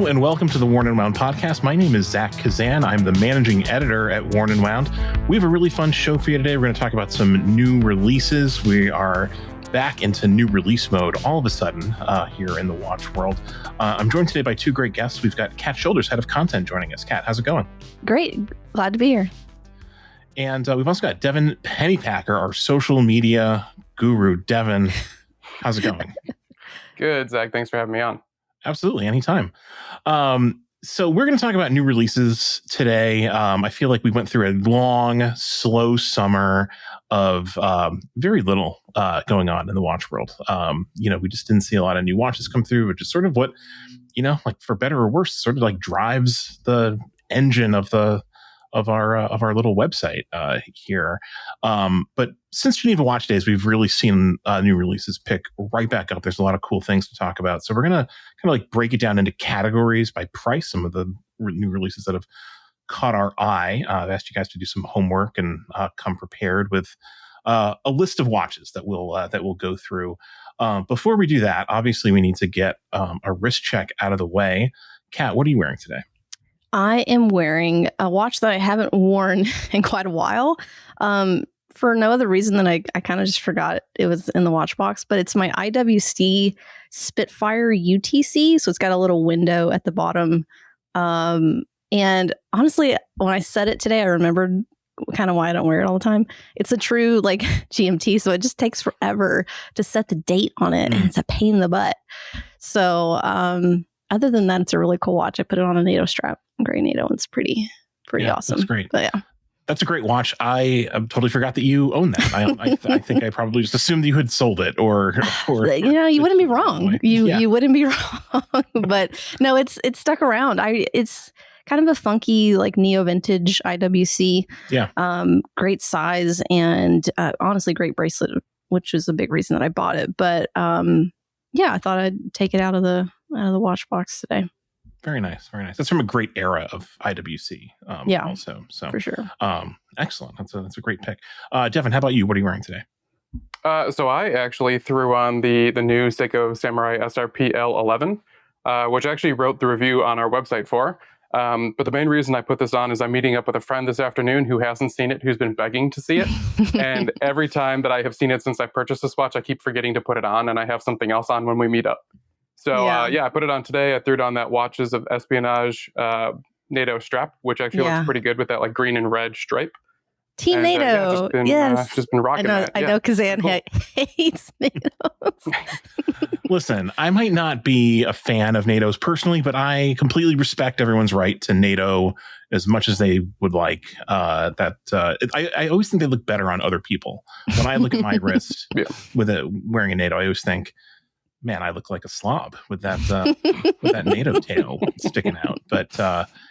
Hello and welcome to the Worn and Wound podcast. My name is Zach Kazan. I'm the managing editor at Worn and Wound. We have a really fun show for you today. We're going to talk about some new releases. We are back into new release mode all of a sudden here in the watch world. I'm joined today by two great guests. We've got Kat Shoulders, head of content, joining us. Kat, how's it going? Great. Glad to be here. And we've also got Devin Pennypacker, our social media guru. Devin, how's it going? Good, Zach. Thanks for having me on. Absolutely. Anytime. So we're going to talk about new releases today. I feel like we went through a long, slow summer of very little going on in the watch world. We just didn't see a lot of new watches come through, which is sort of what, like for better or worse, sort of like drives the engine of our little website here. But since Geneva Watch Days, we've really seen new releases pick right back up. There's a lot of cool things to talk about. So we're going to kind of like break it down into categories by price, some of the new releases that have caught our eye. I've asked you guys to do some homework and come prepared with a list of watches that we'll go through. Before we do that, obviously we need to get a wrist check out of the way. Kat, what are you wearing today? I am wearing a watch that I haven't worn in quite a while for no other reason than I kind of just forgot it was in the watch box, but it's my IWC Spitfire UTC. So it's got a little window at the bottom. And honestly, when I said it today, I remembered kind of why I don't wear it all the time. It's a true like GMT. So it just takes forever to set the date on it. And it's a pain in the butt. So, other than that, it's a really cool watch. I put it on a NATO strap. Gray NATO. It's pretty awesome. That's great. But yeah. That's a great watch. I totally forgot that you own that. I think I probably just assumed you had sold it or you wouldn't be wrong. You wouldn't be wrong. But no, it's stuck around. It's kind of a funky, like neo vintage IWC. Yeah. Great size and honestly great bracelet, which is a big reason that I bought it. But I thought I'd take it out of the watch box today. Very nice. Very nice. That's from a great era of IWC. Also. So for sure. Excellent. That's a great pick. Devin, how about you? What are you wearing today? So I actually threw on the new Seiko Samurai SRP L11, which I actually wrote the review on our website for. But the main reason I put this on is I'm meeting up with a friend this afternoon who hasn't seen it, who's been begging to see it. And every time that I have seen it since I purchased this watch, I keep forgetting to put it on, and I have something else on when we meet up. So I put it on today. I threw it on that Watches of Espionage NATO strap, which actually looks pretty good with that like green and red stripe. Team NATO. Just been rocking that. I know Kazan hates NATOs. Listen, I might not be a fan of NATOs personally, but I completely respect everyone's right to NATO as much as they would like. I always think they look better on other people. When I look at my wrist wearing a NATO, I always think, man, I look like a slob with that NATO tail sticking out. But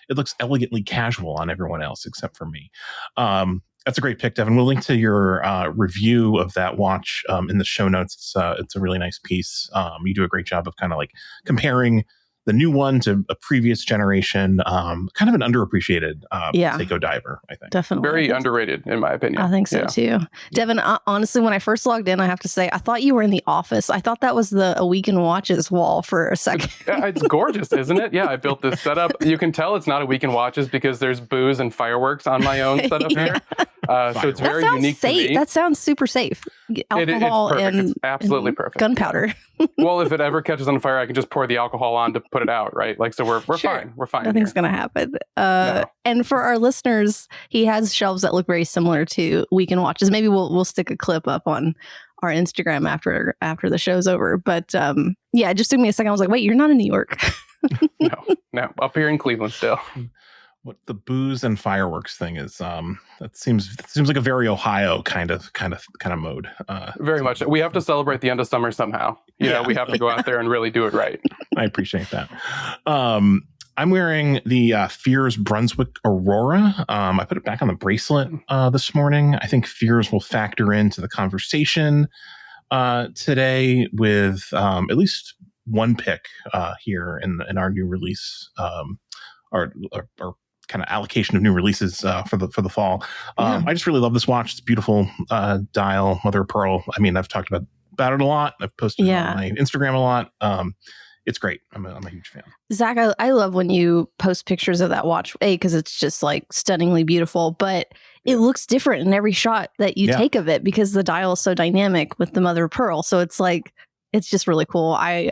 it looks elegantly casual on everyone else except for me. That's a great pick, Devin. We'll link to your review of that watch in the show notes. It's a really nice piece. You do a great job of kind of like comparing the new one to a previous generation, kind of an underappreciated Seiko diver, I think. Definitely. Very underrated, in my opinion. I think so, too. Devin, honestly, when I first logged in, I have to say, I thought you were in the office. I thought that was a Week in Watches wall for a second. It's gorgeous, isn't it? Yeah, I built this setup. You can tell it's not a Week in Watches because there's booze and fireworks on my own setup here. So it's very unique to me. That sounds super safe. Alcohol it's absolutely perfect. Gunpowder. Well, if it ever catches on fire, I can just pour the alcohol on to put it out, right? Like, so we're fine. We're fine. Nothing's going to happen. No. And for our listeners, he has shelves that look very similar to Week in Watches. Maybe we'll stick a clip up on our Instagram after the show's over. But it just took me a second. I was like, wait, you're not in New York. No, up here in Cleveland still. What the booze and fireworks thing is, that seems like a very Ohio kind of mode. Very much. We have to celebrate the end of summer somehow. We have to go out there and really do it right. I appreciate that. I'm wearing the Fears Brunswick Aurora. I put it back on the bracelet this morning. I think Fears will factor into the conversation today with at least one pick here in our new release, our kind of allocation of new releases for the fall. I just really love this watch. It's a beautiful dial, mother of pearl. I mean, I've talked about it a lot. I've posted it on my Instagram a lot. it's great. I'm a huge fan. Zach, I love when you post pictures of that watch, because it's just like stunningly beautiful, but it looks different in every shot that you take of it because the dial is so dynamic with the mother of pearl. So it's like, it's just really cool. I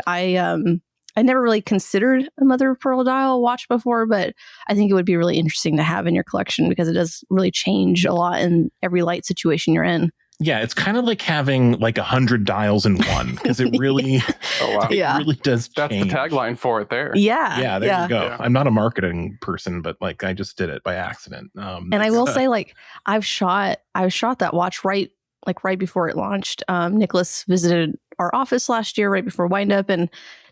never really considered a mother of pearl dial watch before, but I think it would be really interesting to have in your collection because it does really change a lot in every light situation you're in. Yeah, it's kind of like having like 100 dials in one because it really, it really does change. That's the tagline for it there. Yeah. There you go. Yeah. I'm not a marketing person, but like I just did it by accident. And I will say, like, I've shot that watch right before it launched. Nicholas visited our office last year right before wind up, and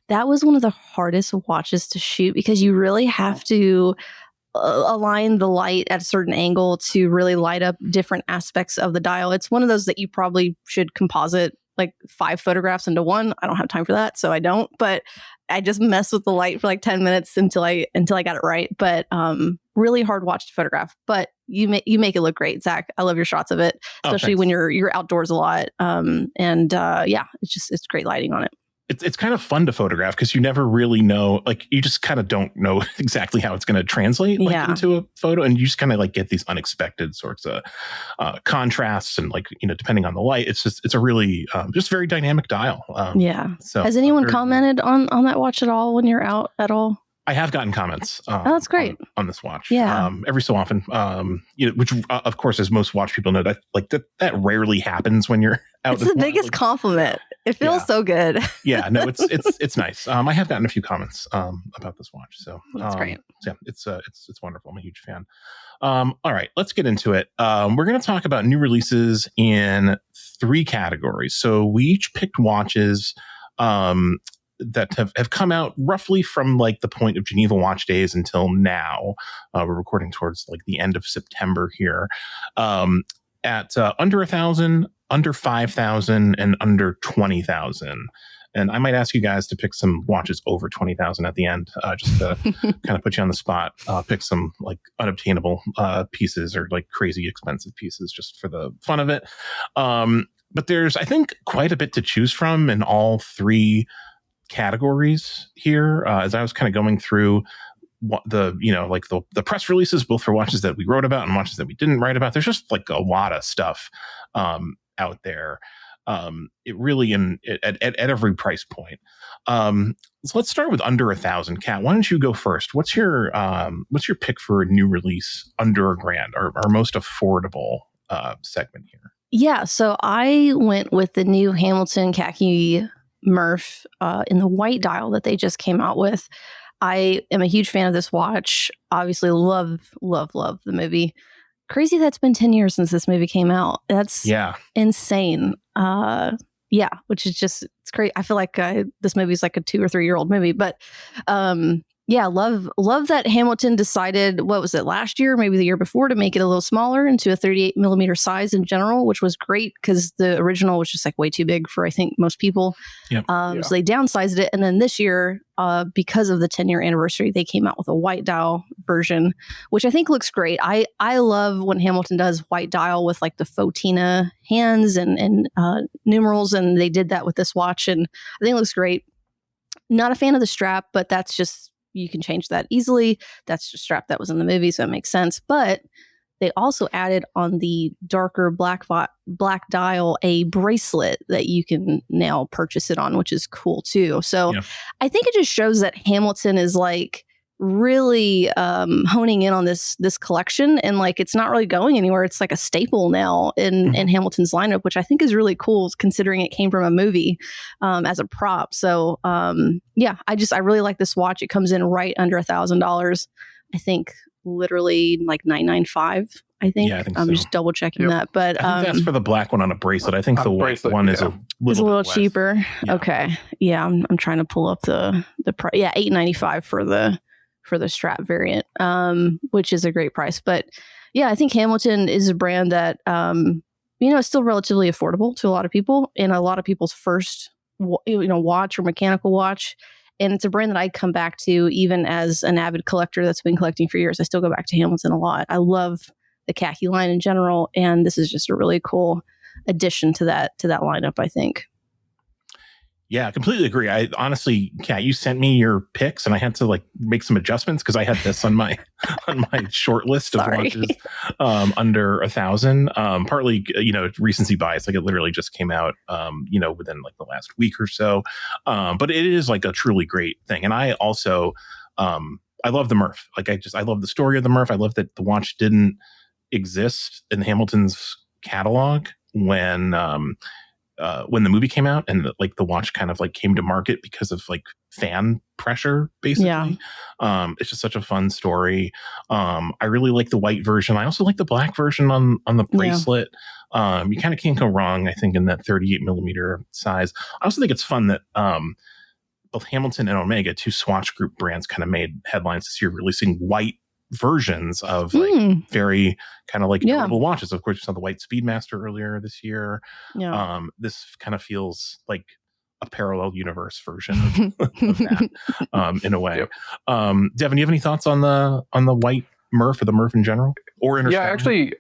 that was one of the hardest watches to shoot because you really have to align the light at a certain angle to really light up different aspects of the dial. It's one of those that you probably should composite like 5 photographs into one. I don't have time for that, so I don't. But I just messed with the light for like 10 minutes until I got it right. But really hard watch to photograph. But you make it look great, Zach. I love your shots of it, especially when you're outdoors a lot. It's great lighting on it. It's kind of fun to photograph because you never really know, like you just kind of don't know exactly how it's going to translate into a photo, and you just kind of like get these unexpected sorts of contrasts and like, you know, depending on the light, it's a really just very dynamic dial. So has anyone commented on that watch at all when you're out at all? I have gotten comments. That's great on this watch. Yeah, every so often. Which of course, as most watch people know, that rarely happens when you're out. It's the biggest compliment. It feels so good. Yeah, no, it's nice. I have gotten a few comments about this watch, so that's great. Yeah, it's wonderful. I'm a huge fan. All right, let's get into it. We're going to talk about new releases in 3 categories. So we each picked watches that have come out roughly from like the point of Geneva Watch Days until now. We're recording towards like the end of September here. At under 1,000, under 5,000, and under 20,000. And I might ask you guys to pick some watches over 20,000 at the end, just to kind of put you on the spot. Pick some like unobtainable pieces or like crazy expensive pieces just for the fun of it. But there's, I think, quite a bit to choose from in all 3 categories here. As I was kind of going through the press releases, both for watches that we wrote about and watches that we didn't write about, there's just like a lot of stuff out there. It really at every price point. So let's start with under 1,000. Kat, why don't you go first? What's your pick for a new release under $1,000, our most affordable segment here? Yeah, so I went with the new Hamilton khaki Murph in the white dial that they just came out with. I am a huge fan of this watch. Obviously, love the movie. Crazy that's been 10 years since this movie came out. That's insane. Which is just, it's great. I feel like this movie is like a 2 or 3 year old movie, but love that Hamilton decided, what was it, last year, maybe the year before, to make it a little smaller into a 38 millimeter size in general, which was great because the original was just like way too big for, I think, most people. So they downsized it. And then this year, because of the 10-year anniversary, they came out with a white dial version, which I think looks great. I love when Hamilton does white dial with like the Fotina hands and numerals, and they did that with this watch, and I think it looks great. Not a fan of the strap, but that's just, you can change that easily. That's the strap that was in the movie, so it makes sense. But they also added on the darker black dial a bracelet that you can now purchase it on, which is cool too. So I think it just shows that Hamilton is like really honing in on this collection, and like it's not really going anywhere. It's like a staple now in Hamilton's lineup, which I think is really cool considering it came from a movie as a prop. So I really like this watch. It comes in right under $1,000. I think literally like $995. I think. Yeah, I think I'm so. Just double checking that. But I think that's for the black one on a bracelet. I think the white one is a little cheaper. Yeah. Okay. Yeah, I'm trying to pull up the price. Yeah, $895 for the strap variant, which is a great price. But yeah, I think Hamilton is a brand that is still relatively affordable to a lot of people, and a lot of people's first watch or mechanical watch. And it's a brand that I come back to even as an avid collector that's been collecting for years. I still go back to Hamilton a lot. I love the khaki line in general, and this is just a really cool addition to that lineup, I think. Yeah, completely agree. I honestly, Kat, you sent me your picks, and I had to like make some adjustments because I had this on my on my short list of watches under 1,000. Partly, recency bias. Like it literally just came out, within like the last week or so. But it is like a truly great thing, and I also, I love the Murph. Like I love the story of the Murph. I love that the watch didn't exist in Hamilton's catalog when the movie came out, and the watch kind of like came to market because of like fan pressure, basically. It's just such a fun story. I really like the white version. I also like the black version on the bracelet. You kind of can't go wrong, I think, in that 38 millimeter size. I also think it's fun that both Hamilton and Omega, two Swatch Group brands, kind of made headlines this year, releasing white versions of like very kind of like notable watches. Of course, you saw the white Speedmaster earlier this year. This kind of feels like a parallel universe version of that in a way. Devin, you have any thoughts on the white Murph or the Murph in general, or Interstellar? Yeah, actually,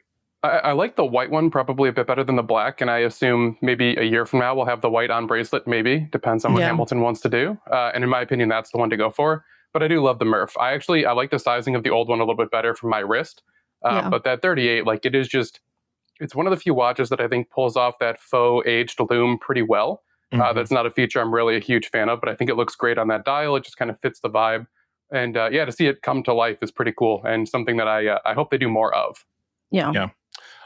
I like the white one probably a bit better than the black, and I assume maybe a year from now we'll have the white on bracelet. Maybe depends on what Hamilton wants to do. And in my opinion, that's the one to go for. But I do love the Murph. I like the sizing of the old one a little bit better for my wrist. But that 38, like it's one of the few watches that I think pulls off that faux aged lume pretty well. That's not a feature I'm really a huge fan of, but I think it looks great on that dial. It just kind of fits the vibe. And to see it come to life is pretty cool, and something that I hope they do more of. Yeah.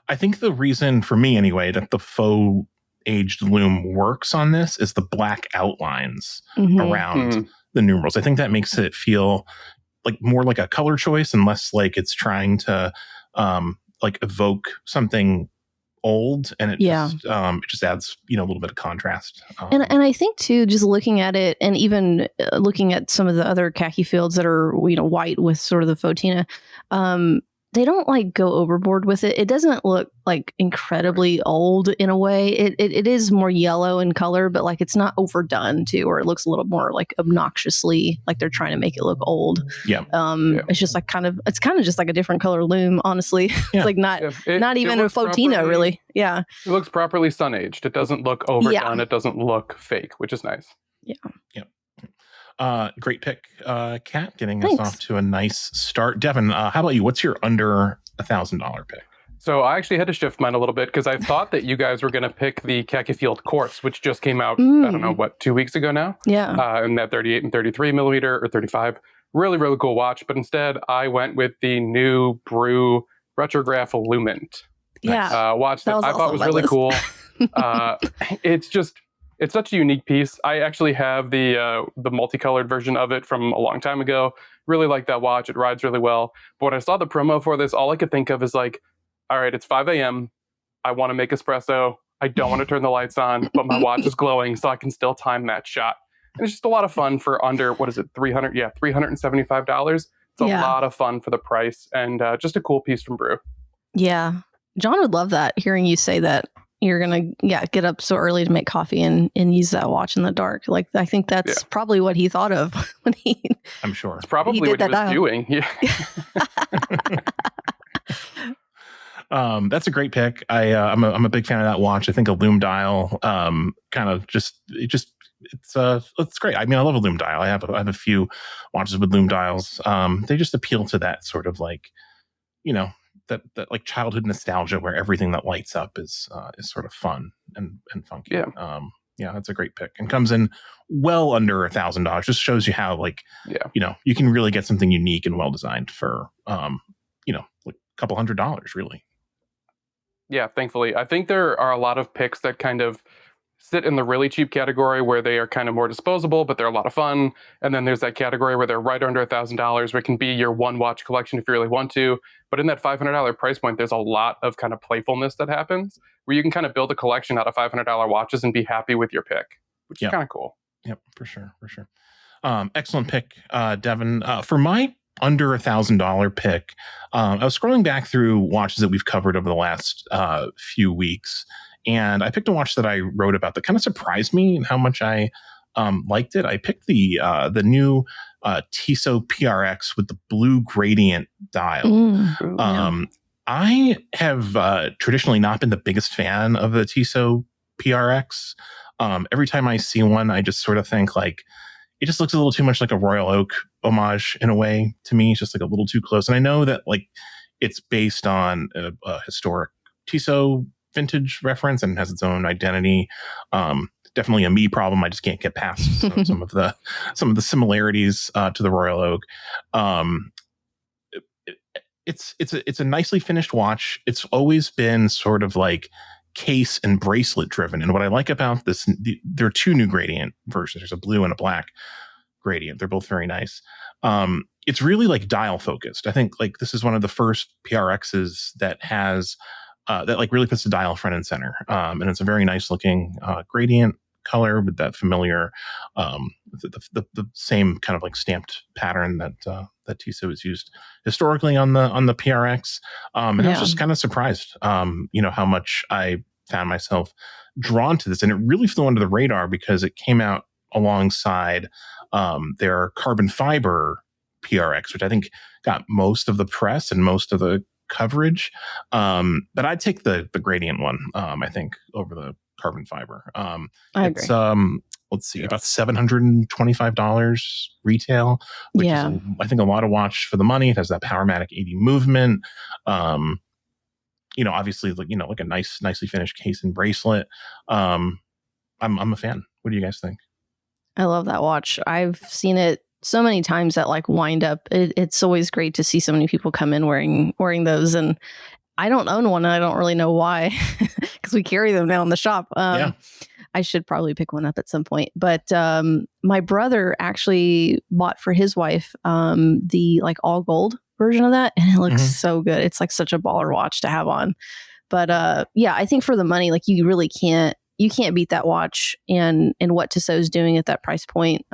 I think the reason for me anyway that the faux aged lume works on this is the black outlines around the numerals. I think that makes it feel like more like a color choice and less like it's trying to like evoke something old, and it just adds a little bit of contrast. And I think too, just looking at it, and even looking at some of the other khaki fields that are white with sort of the Fotina, they don't like go overboard with it. It doesn't look like incredibly old in a way. It is more yellow in color, but like it's not overdone too, or it looks a little more like obnoxiously like they're trying to make it look old. It's just like it's kind of just like a different color lume, honestly. It's like not even a Fotina really. It looks properly sun aged. It doesn't look overdone. It doesn't look fake, which is nice. Great pick, Kat, getting us off to a nice start. Devin, how about you? What's your under $1,000 pick? So I actually had to shift mine a little bit because I thought that you guys were going to pick the Khaki Field Quartz, which just came out, I don't know, 2 weeks ago now? In that 38 and 33 millimeter or 35. Really, really cool watch. But instead, I went with the new Brew Retrograph Illumint. Watch that I thought was really cool. It's such a unique piece. I actually have the multicolored version of it from a long time ago. Really like that watch. It rides really well. But when I saw the promo for this, all I could think of is like, all right, it's 5 a.m. I want to make espresso. I don't want to turn the lights on, but my watch is glowing, so I can still time that shot. And it's just a lot of fun for under, what is it, $300? Yeah, $375. It's a lot of fun for the price, and just a cool piece from Brew. Yeah. John would love that, hearing you say that you're going to get up so early to make coffee and use that watch in the dark. Like, I think that's probably what he thought of when I'm sure. It's probably what he was doing. Yeah. That's a great pick. I'm a big fan of that watch. I think a lume dial kind of it's great. I mean, I love a lume dial. I have a few watches with lume dials. They just appeal to that sort of like, that like childhood nostalgia where everything that lights up is sort of fun and funky. That's a great pick, and comes in well under $1,000. Just shows you how like you can really get something unique and well designed for like a couple $100 really. Yeah, thankfully. I think there are a lot of picks that kind of sit in the really cheap category where they are kind of more disposable, but they're a lot of fun. And then there's that category where they're right under $1,000, where it can be your one watch collection if you really want to. But in that $500 price point, there's a lot of kind of playfulness that happens where you can kind of build a collection out of $500 watches and be happy with your pick, which is kind of cool. Yep, for sure. Excellent pick, Devin. For my under $1,000 pick, I was scrolling back through watches that we've covered over the last few weeks, and I picked a watch that I wrote about that kind of surprised me and how much I liked it. I picked the new Tissot PRX with the blue gradient dial. I have traditionally not been the biggest fan of the Tissot PRX. Every time I see one, I just sort of think like, it just looks a little too much like a Royal Oak homage in a way to me. It's just like a little too close. And I know that like it's based on a historic Tissot vintage reference and has its own identity. Definitely a me problem. I just can't get past some of the similarities to the Royal Oak. It's a nicely finished watch. It's always been sort of like case and bracelet driven. And what I like about this, there are two new gradient versions. There's a blue and a black gradient. They're both very nice. It's really like dial focused. I think like this is one of the first PRXs that has that like really puts the dial front and center. And it's a very nice looking gradient color with that familiar the same kind of like stamped pattern that Tissot has used historically on the PRX. And I was just kind of surprised, how much I found myself drawn to this. And it really flew under the radar because it came out alongside their carbon fiber PRX, which I think got most of the press and most of the coverage. But I'd take the gradient one, I think, over the carbon fiber. I it's agree. Let's see, about $725 retail, which is I think a lot of watch for the money. It has that Powermatic 80 movement. Obviously like a nicely finished case and bracelet. I'm a fan. What do you guys think? I love that watch. I've seen it so many times at like wind up. It's always great to see so many people come in wearing those. And I don't own one, and I don't really know why, because we carry them now in the shop. I should probably pick one up at some point. But my brother actually bought for his wife the like all gold version of that, and it looks so good. It's like such a baller watch to have on. But I think for the money, like you really can't beat that watch and what Tissot's doing at that price point.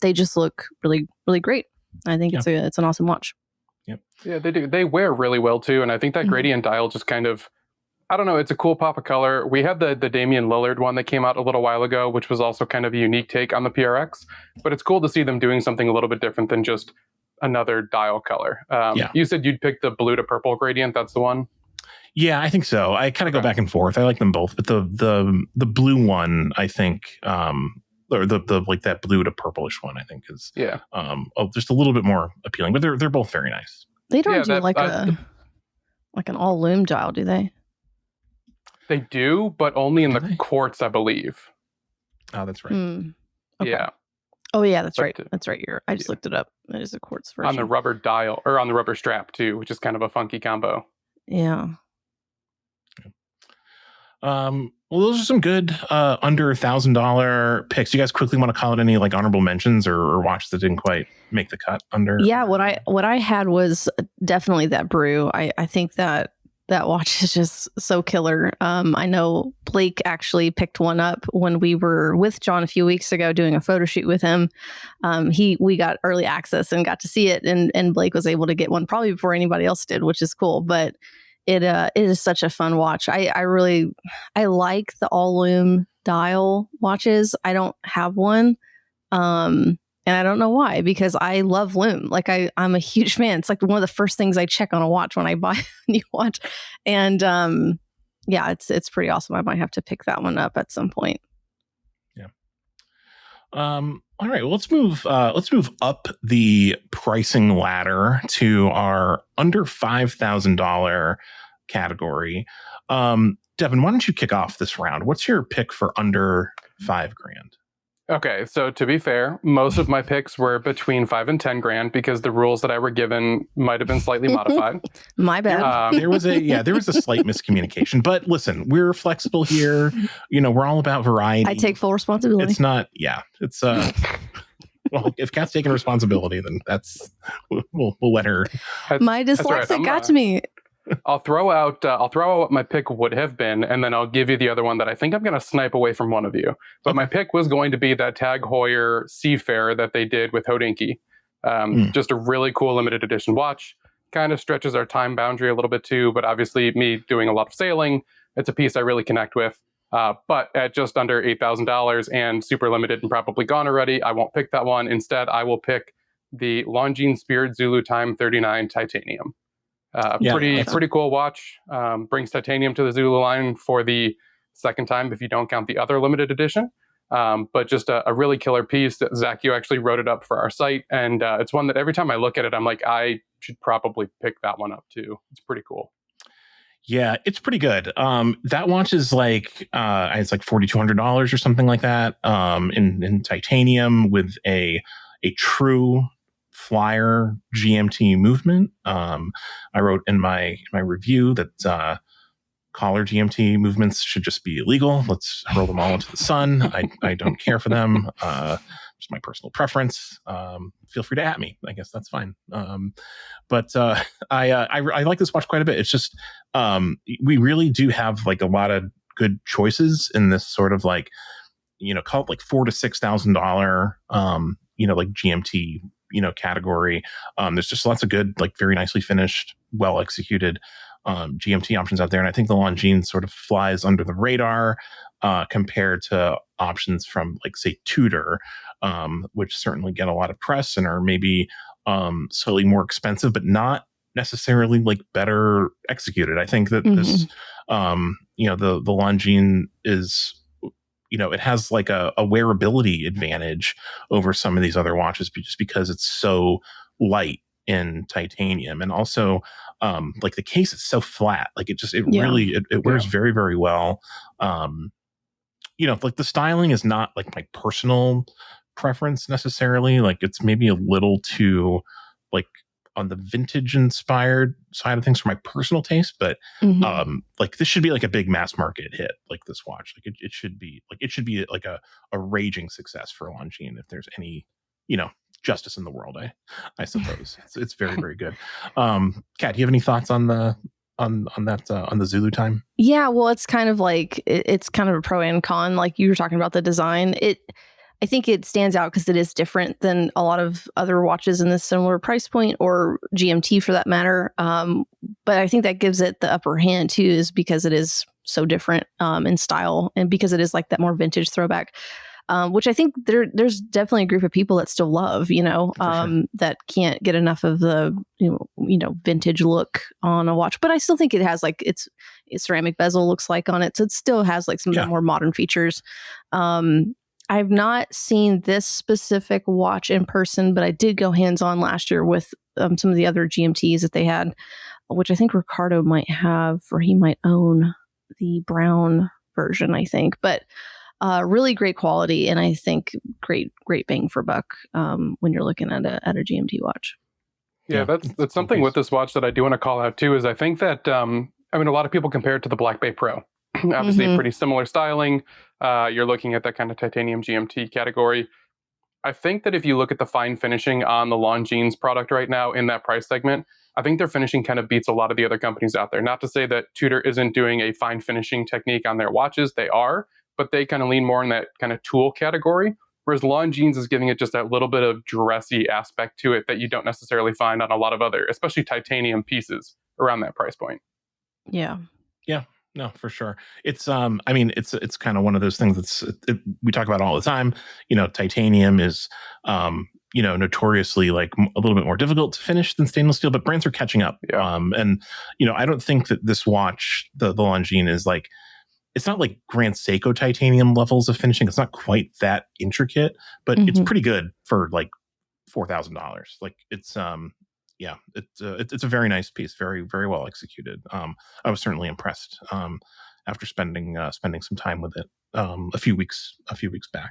They just look really, really great. I think it's an awesome watch. Yep. Yeah, they do. They wear really well too. And I think that gradient dial just kind of, I don't know, it's a cool pop of color. We had the Damian Lillard one that came out a little while ago, which was also kind of a unique take on the PRX. But it's cool to see them doing something a little bit different than just another dial color. You said you'd pick the blue to purple gradient. That's the one? Yeah, I think so. I kind of go back and forth. I like them both, but the blue one, I think, or the like that blue to purplish one, I think is just a little bit more appealing. But they're both very nice. They don't do like an all loom dial, do they? They do, but only in the quartz, I believe. Oh, that's right. Okay. Yeah. Oh yeah, that's right. That's right. I just looked it up. It is a quartz version on the rubber dial or on the rubber strap too, which is kind of a funky combo. Yeah. Well, those are some good under $1,000 picks. You guys quickly want to call it any like honorable mentions or watch that didn't quite make the cut under? Yeah, what I had was definitely that brew. I think that watch is just so killer. I know Blake actually picked one up when we were with John a few weeks ago doing a photo shoot with him. We got early access and got to see it, and Blake was able to get one probably before anybody else did, which is cool. But it is such a fun watch. I like the all loom dial watches. I don't have one. And I don't know why, because I love loom. Like I'm a huge fan. It's like one of the first things I check on a watch when I buy a new watch. And it's pretty awesome. I might have to pick that one up at some point. Yeah. All right, well, let's move up the pricing ladder to our under $5,000 category. Devin, why don't you kick off this round? What's your pick for under $5,000? Okay, so to be fair, most of my picks were between $5,000 and $10,000 because the rules that I were given might have been slightly modified. My bad. There was a slight miscommunication, but listen, we're flexible here. We're all about variety. I take full responsibility. It's not. Yeah, it's well, if Kat's taking responsibility, then we'll let her. My dyslexic got to me. I'll throw out what my pick would have been, and then I'll give you the other one that I think I'm going to snipe away from one of you. But my pick was going to be that Tag Heuer Seafarer that they did with Hodinkee. Just a really cool limited edition watch. Kind of stretches our time boundary a little bit too, but obviously me doing a lot of sailing, it's a piece I really connect with. But at just under $8,000 and super limited and probably gone already, I won't pick that one. Instead, I will pick the Longines Spirit Zulu Time 39 Titanium. Pretty cool watch. Brings titanium to the Zulu line for the second time if you don't count the other limited edition. But just a really killer piece. Zach, you actually wrote it up for our site, and it's one that every time I look at it, I'm like, I should probably pick that one up too. It's pretty cool. Yeah, it's pretty good. That watch is like it's like $4,200 or something like that. In titanium with a true flyer GMT movement. I wrote in my review that collar GMT movements should just be illegal. Let's hurl them all into the sun. I don't care for them. Just my personal preference. Feel free to at me. I guess that's fine. But I like this watch quite a bit. It's just we really do have like a lot of good choices in this sort of like, call it like $4,000 to $6,000 like GMT category. There's just lots of good, like very nicely finished, well executed GMT options out there, and I think the Longines sort of flies under the radar compared to options from like say Tudor, which certainly get a lot of press and are maybe slightly more expensive, but not necessarily like better executed. I think that this, the Longines is, it has like a wearability advantage over some of these other watches just because it's so light in titanium, and also like the case is so flat, like it really wears very, very well. Like the styling is not like my personal preference necessarily, like it's maybe a little too like on the vintage inspired side of things for my personal taste, but like this should be like a big mass market hit, like this watch. Like it should be like a raging success for Longines if there's any justice in the world, I suppose. It's very, very good. Kat, do you have any thoughts on the Zulu time? Yeah, well, it's kind of like it's kind of a pro and con. Like you were talking about the design, I think it stands out because it is different than a lot of other watches in this similar price point, or GMT for that matter. But I think that gives it the upper hand too, is because it is so different in style, and because it is like that more vintage throwback. Which I think there's definitely a group of people that still love, sure. That can't get enough of the, vintage look on a watch. But I still think it has like its ceramic bezel looks like on it. So it still has like some of the more modern features. I've not seen this specific watch in person, but I did go hands-on last year with some of the other GMTs that they had, which I think Ricardo might have, or he might own the brown version, I think. But really great quality, and I think great bang for buck when you're looking at a GMT watch. Yeah, that's something with this watch that I do want to call out too, is I think that a lot of people compare it to the Black Bay Pro. Obviously pretty similar styling. You're looking at that kind of titanium GMT category. I think that if you look at the fine finishing on the Longines product right now in that price segment, I think their finishing kind of beats a lot of the other companies out there. Not to say that Tudor isn't doing a fine finishing technique on their watches, they are, but they kind of lean more in that kind of tool category, whereas Longines is giving it just that little bit of dressy aspect to it that you don't necessarily find on a lot of other, especially titanium pieces around that price point. Yeah. No, for sure. It's it's kind of one of those things we talk about all the time. Titanium is notoriously like a little bit more difficult to finish than stainless steel, but brands are catching up. And I don't think that this watch, the Longines, is like, it's not like Grand Seiko titanium levels of finishing. It's not quite that intricate, but it's pretty good for like $4,000. Like it's it's a very nice piece, very, very well executed. I was certainly impressed after spending some time with it a few weeks back.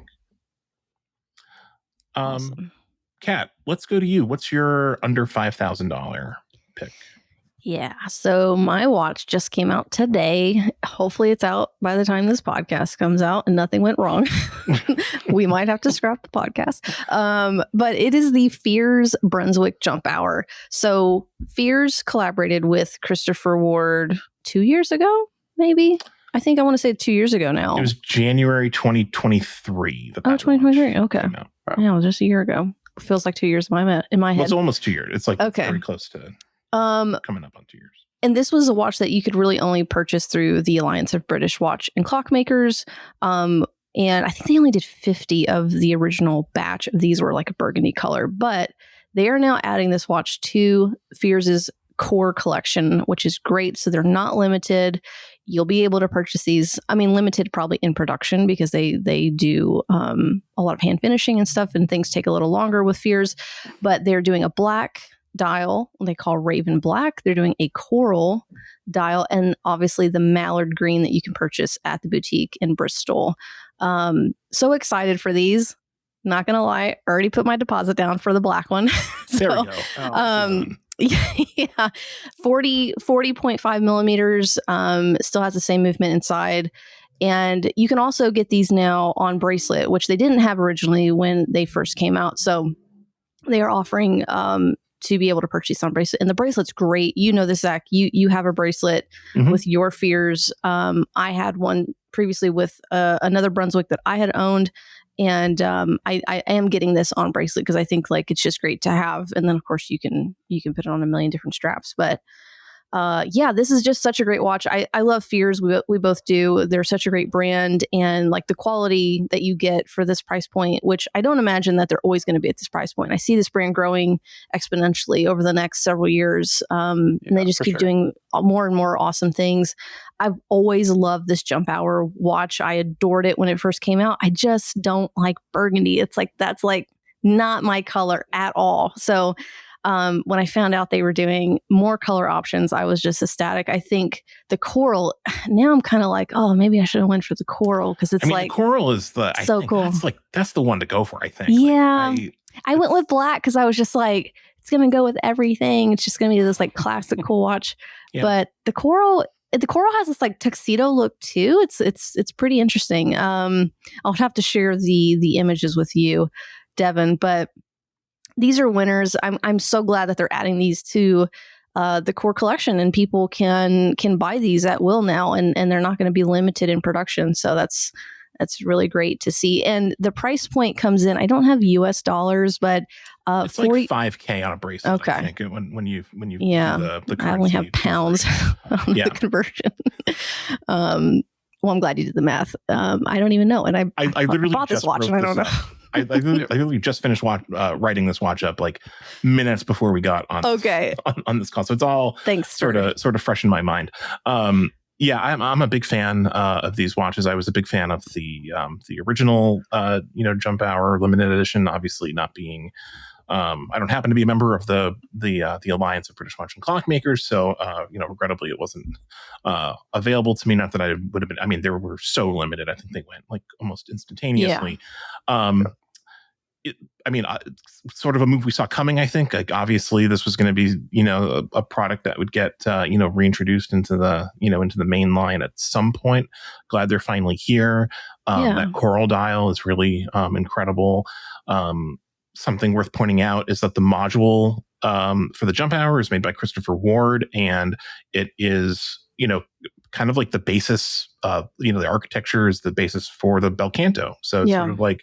Awesome. Kat, let's go to you. What's your under $5,000 pick? Yeah, so my watch just came out today. Hopefully it's out by the time this podcast comes out and nothing went wrong. We might have to scrap the podcast. But it is the Fears Brunswick Jump Hour. So Fears collaborated with Christopher Ward 2 years ago, maybe? I think I want to say 2 years ago now. It was January 2023. 2023. Okay. Yeah, just a year ago. Feels like 2 years in my head. Well, it's almost 2 years. It's like very close to coming up on 2 years. And this was a watch that you could really only purchase through the Alliance of British Watch and Clockmakers. And I think they only did 50 of the original batch of these, were like a burgundy color. But they are now adding this watch to Fears's core collection, which is great. So they're not limited. You'll be able to purchase these. I mean, limited probably in production because they do a lot of hand finishing and stuff, and things take a little longer with Fears. But they're doing a black dial they call Raven Black. They're doing a coral dial, and obviously the mallard green that you can purchase at the boutique in Bristol. So excited for these. Not gonna lie, already put my deposit down for the black one. So, there we go. yeah, 40.5 millimeters. Still has the same movement inside. And you can also get these now on bracelet, which they didn't have originally when they first came out. So they are offering to be able to purchase on bracelet. And the bracelet's great. You know this, Zach. You have a bracelet with your Fears. I had one previously with another Brunswick that I had owned. And I am getting this on bracelet because I think like it's just great to have. And then of course you can put it on a million different straps. But yeah, this is just such a great watch. I love Fears. We both do. They're such a great brand, and like the quality that you get for this price point, which I don't imagine that they're always going to be at this price point. I see this brand growing exponentially over the next several years, and they just keep doing more and more awesome things. I've always loved this Jump Hour watch. I adored it when it first came out. I just don't like burgundy. It's like that's like not my color at all. So when I found out they were doing more color options, I was just ecstatic. I think the coral, now I'm kind of like, oh, maybe I should have went for the coral because it's like the coral is so cool. That's the one to go for, I think. Yeah. I went with black because I was just like, it's going to go with everything. It's just going to be this like classic cool watch. Yeah. But the coral has this like tuxedo look too. It's pretty interesting. I'll have to share the images with you, Devin, but these are winners. I'm so glad that they're adding these to the core collection, and people can buy these at will now, and they're not going to be limited in production. So that's really great to see. And the price point comes in. I don't have US dollars, but it's like $5,000 on a bracelet. Okay, I think when you yeah, the I only have pounds on the conversion. Well, I'm glad you did the math. I don't even know, and I literally bought this watch, and I don't know. I literally just finished writing this watch up like minutes before we got on on this call, so it's all sort of fresh in my mind. Yeah, I'm a big fan of these watches. I was a big fan of the original Jump Hour limited edition. Obviously, not being I don't happen to be a member of the Alliance of British Watch and Clockmakers, so regrettably it wasn't available to me. Not that I would have been. I mean, they were so limited. I think they went like almost instantaneously. Yeah. Sort of a move we saw coming. I think, like, obviously, this was going to be, a product that would get, reintroduced into the main line at some point. Glad they're finally here. That coral dial is really incredible. Something worth pointing out is that the module for the Jump Hour is made by Christopher Ward, and it is, kind of like the basis of, the architecture is the basis for the bel canto. So it's sort of like,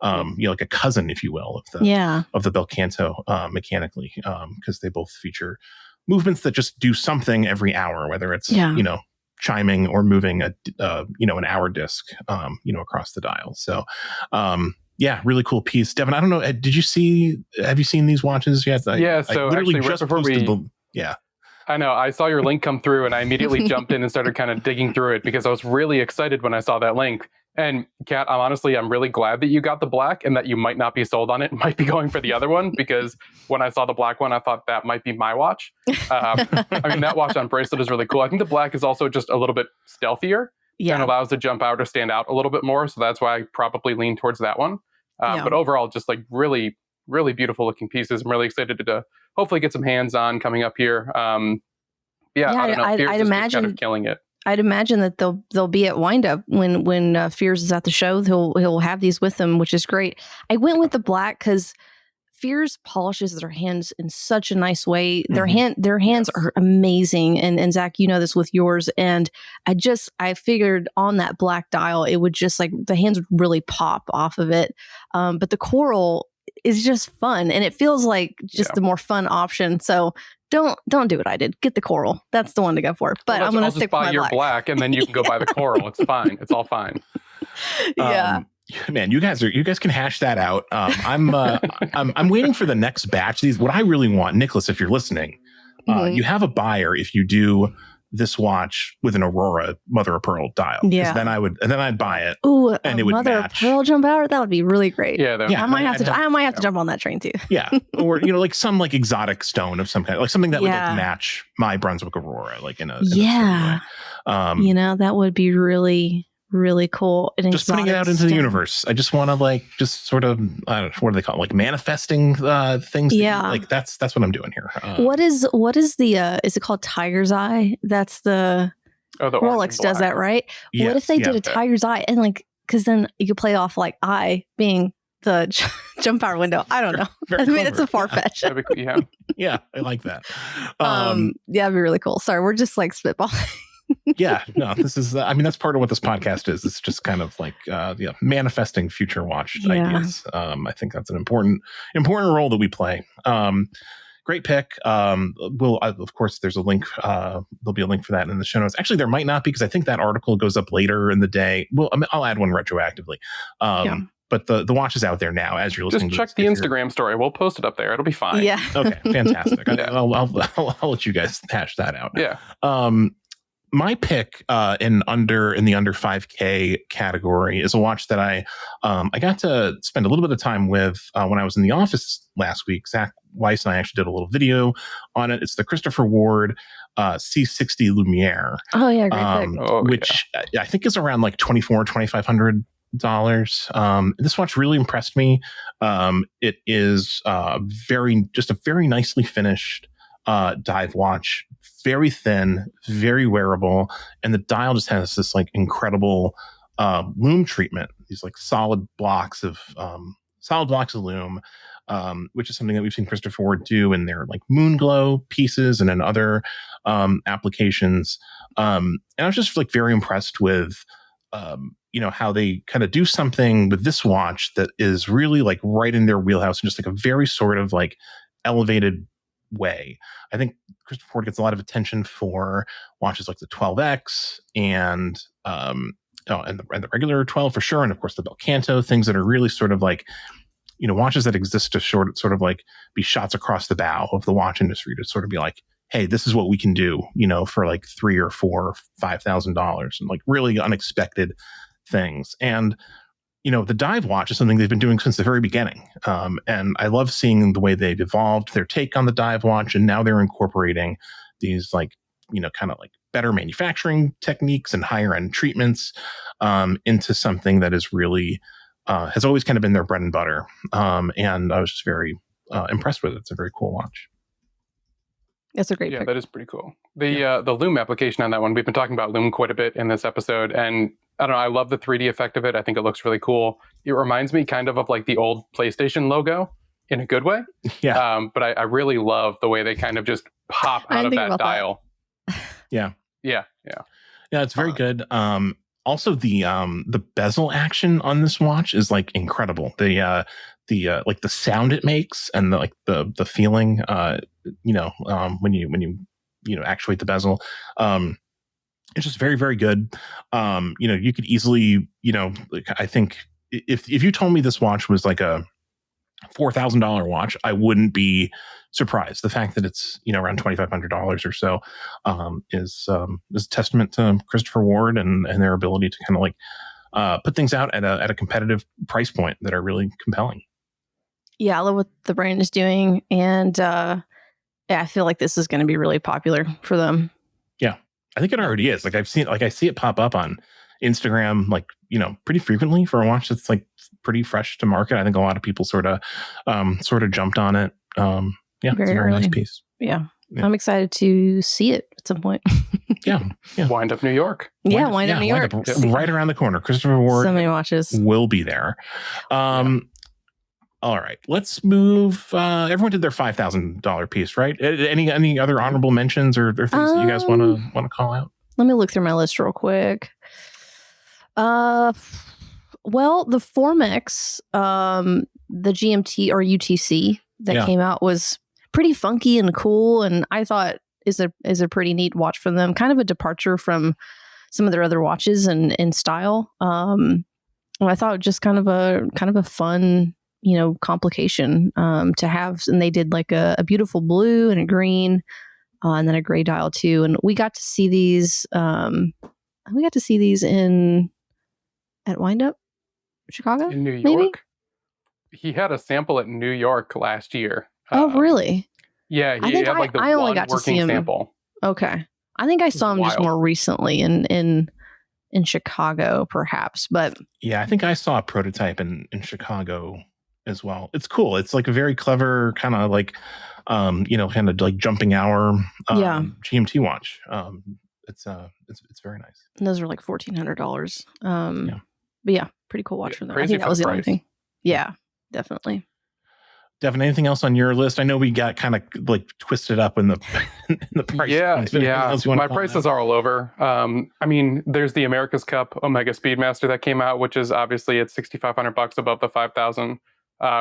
like a cousin, if you will, of the bel canto mechanically, because they both feature movements that just do something every hour, whether it's, chiming or moving an hour disc, across the dial. So, really cool piece. Devin, I don't know. Have you seen these watches yet? So actually, right before I know. I saw your link come through, and I immediately jumped in and started kind of digging through it because I was really excited when I saw that link. And Kat, I'm really glad that you got the black and that you might not be sold on it. Might be going for the other one, because when I saw the black one, I thought that might be my watch. That watch on bracelet is really cool. I think the black is also just a little bit stealthier and allows the Jump Hour to stand out a little bit more. So that's why I probably lean towards that one. But overall, just like really, really beautiful looking pieces. I'm really excited to hopefully get some hands on coming up here. I don't know. I'd imagine kind of killing it. I'd imagine that they'll be at Windup when Fears is at the show. He'll have these with him, which is great. I went with the black because Fears polishes their hands in such a nice way. Their hands are amazing, and Zach, you know this with yours. And I figured on that black dial, it would just like the hands would really pop off of it. But the coral is just fun, and it feels like just the more fun option. So don't do what I did. Get the coral. That's the one to go for. But I'm going to stick by your black, and then you can go buy the coral. It's fine. It's all fine. Yeah. Man, you guys can hash that out. I'm waiting for the next batch. What I really want, Nicholas, if you're listening, Mhm. You have a buyer if you do this watch with an Aurora mother of pearl dial. 'Cause Yeah. then I'd buy it. Ooh, And a it would mother match. of pearl jump out. That would be really great. Yeah, Yeah, I might have I'd to. I might have to jump on that train too. Yeah, or like some like exotic stone of some kind, like something that would Yeah. like match my Brunswick Aurora, like in a Yeah. certain way. That would be really, really cool. An Just putting it exotic out into the stone. universe. I just want to like just sort of I don't know, what do they call it? Like manifesting things. Yeah. Like that's what I'm doing here. What is the is it called Tiger's Eye? That's the Oh, the orange Rolex and does black. that, right? Yes, What if they yeah. did a Tiger's Eye and like, because then you could play off like eye being the jump power window. I don't know. Very I mean, it's a clever. far fetch. That'd be cool. Yeah. Yeah, I like that. Yeah, it'd be really cool. Sorry, we're just like spitballing. Yeah, no, this is. I mean, that's part of what this podcast is. It's just kind of like, manifesting future watch ideas. I think that's an important role that we play. Great pick. Of course, there's a link. There'll be a link for that in the show notes. Actually, there might not be because I think that article goes up later in the day. Well, I'll add one retroactively. But the watch is out there now as you're listening. Just check the Instagram story. We'll post it up there. It'll be fine. Yeah. Okay, fantastic. Yeah. I'll let you guys hash that out. Yeah. My pick in the under 5K category is a watch that I got to spend a little bit of time with when I was in the office last week. Zach Weiss and I actually did a little video on it. It's the Christopher Ward C60 Lumiere. Oh yeah, great pick. Which I think is around like $2,500. This watch really impressed me. It is a very nicely finished dive watch, very thin, very wearable, and the dial just has this like incredible loom treatment. These like solid blocks of loom, which is something that we've seen Christopher Ward do in their like moon glow pieces and in other applications. And I was just like very impressed with how they kind of do something with this watch that is really like right in their wheelhouse and just like a very sort of like elevated way. I think Christopher Ward gets a lot of attention for watches like the 12X and the regular 12 for sure, and of course the Belcanto, things that are really sort of like watches that exist to sort of like be shots across the bow of the watch industry to sort of be like, hey, this is what we can do, for like $3,000 or $4,000 or $5,000 and like really unexpected things. And the dive watch is something they've been doing since the very beginning. And I love seeing the way they've evolved their take on the dive watch. And now they're incorporating these like, kind of like better manufacturing techniques and higher end treatments into something that is really has always kind of been their bread and butter. And I was just very impressed with it. It's a very cool watch. That's a great pick. Yeah, that is pretty cool. The loom application on that one, we've been talking about loom quite a bit in this episode, and I don't know, I love the 3D effect of it. I think it looks really cool. It reminds me kind of like the old PlayStation logo in a good way. Yeah. But I really love the way they kind of just pop out of that dial. Yeah. Yeah. It's very good. Also the bezel action on this watch is like incredible. The like the sound it makes and the feeling, when you actuate the bezel, it's just very, very good. You could easily, I think if you told me this watch was like a $4,000 watch, I wouldn't be surprised. The fact that it's around $2,500 or so is a testament to Christopher Ward and their ability to kind of like put things out at a competitive price point that are really compelling. Yeah, I love what the brand is doing, and I feel like this is going to be really popular for them. Yeah, I think it already is. Like I see it pop up on Instagram, like pretty frequently for a watch that's like pretty fresh to market. I think a lot of people sort of jumped on it. It's a very nice piece. Yeah. I'm excited to see it at some point. Yeah. Wind Up New York. Wind Up New York. Right around the corner. Christopher Ward. So many watches will be there. All right, let's move. Everyone did their $5,000 piece, right? Any other honorable mentions or things that you guys want to call out? Let me look through my list real quick. Well, the Formex, the GMT or UTC that came out was pretty funky and cool, and I thought is a pretty neat watch for them. Kind of a departure from some of their other watches and style. I thought just kind of a fun, complication to have, and they did like a beautiful blue and a green. and then a gray dial too. And we got to see these. We got to see these at Wind Up Chicago In New York? maybe? He had a sample at New York last year. Oh, really? Yeah, I he think had like the I only one got to see working him. sample. Okay. I think I saw him just wild. more recently in Chicago, perhaps. But Yeah, I think I saw a prototype in Chicago as well. It's cool. It's like a very clever kind of like, kind of like jumping hour Yeah. GMT watch. It's very nice. and those were like $1,400. Yeah. But yeah, pretty cool watch Yeah, for them. I crazy think for that was the the only price. thing. Yeah, definitely. Devin, anything else on your list? I know we got kind of like twisted up in the price. Yeah, points, but anything yeah. else you wanna My call prices out? are all over. I mean, there's the America's Cup Omega Speedmaster that came out, which is obviously at $6,500 above the 5,000,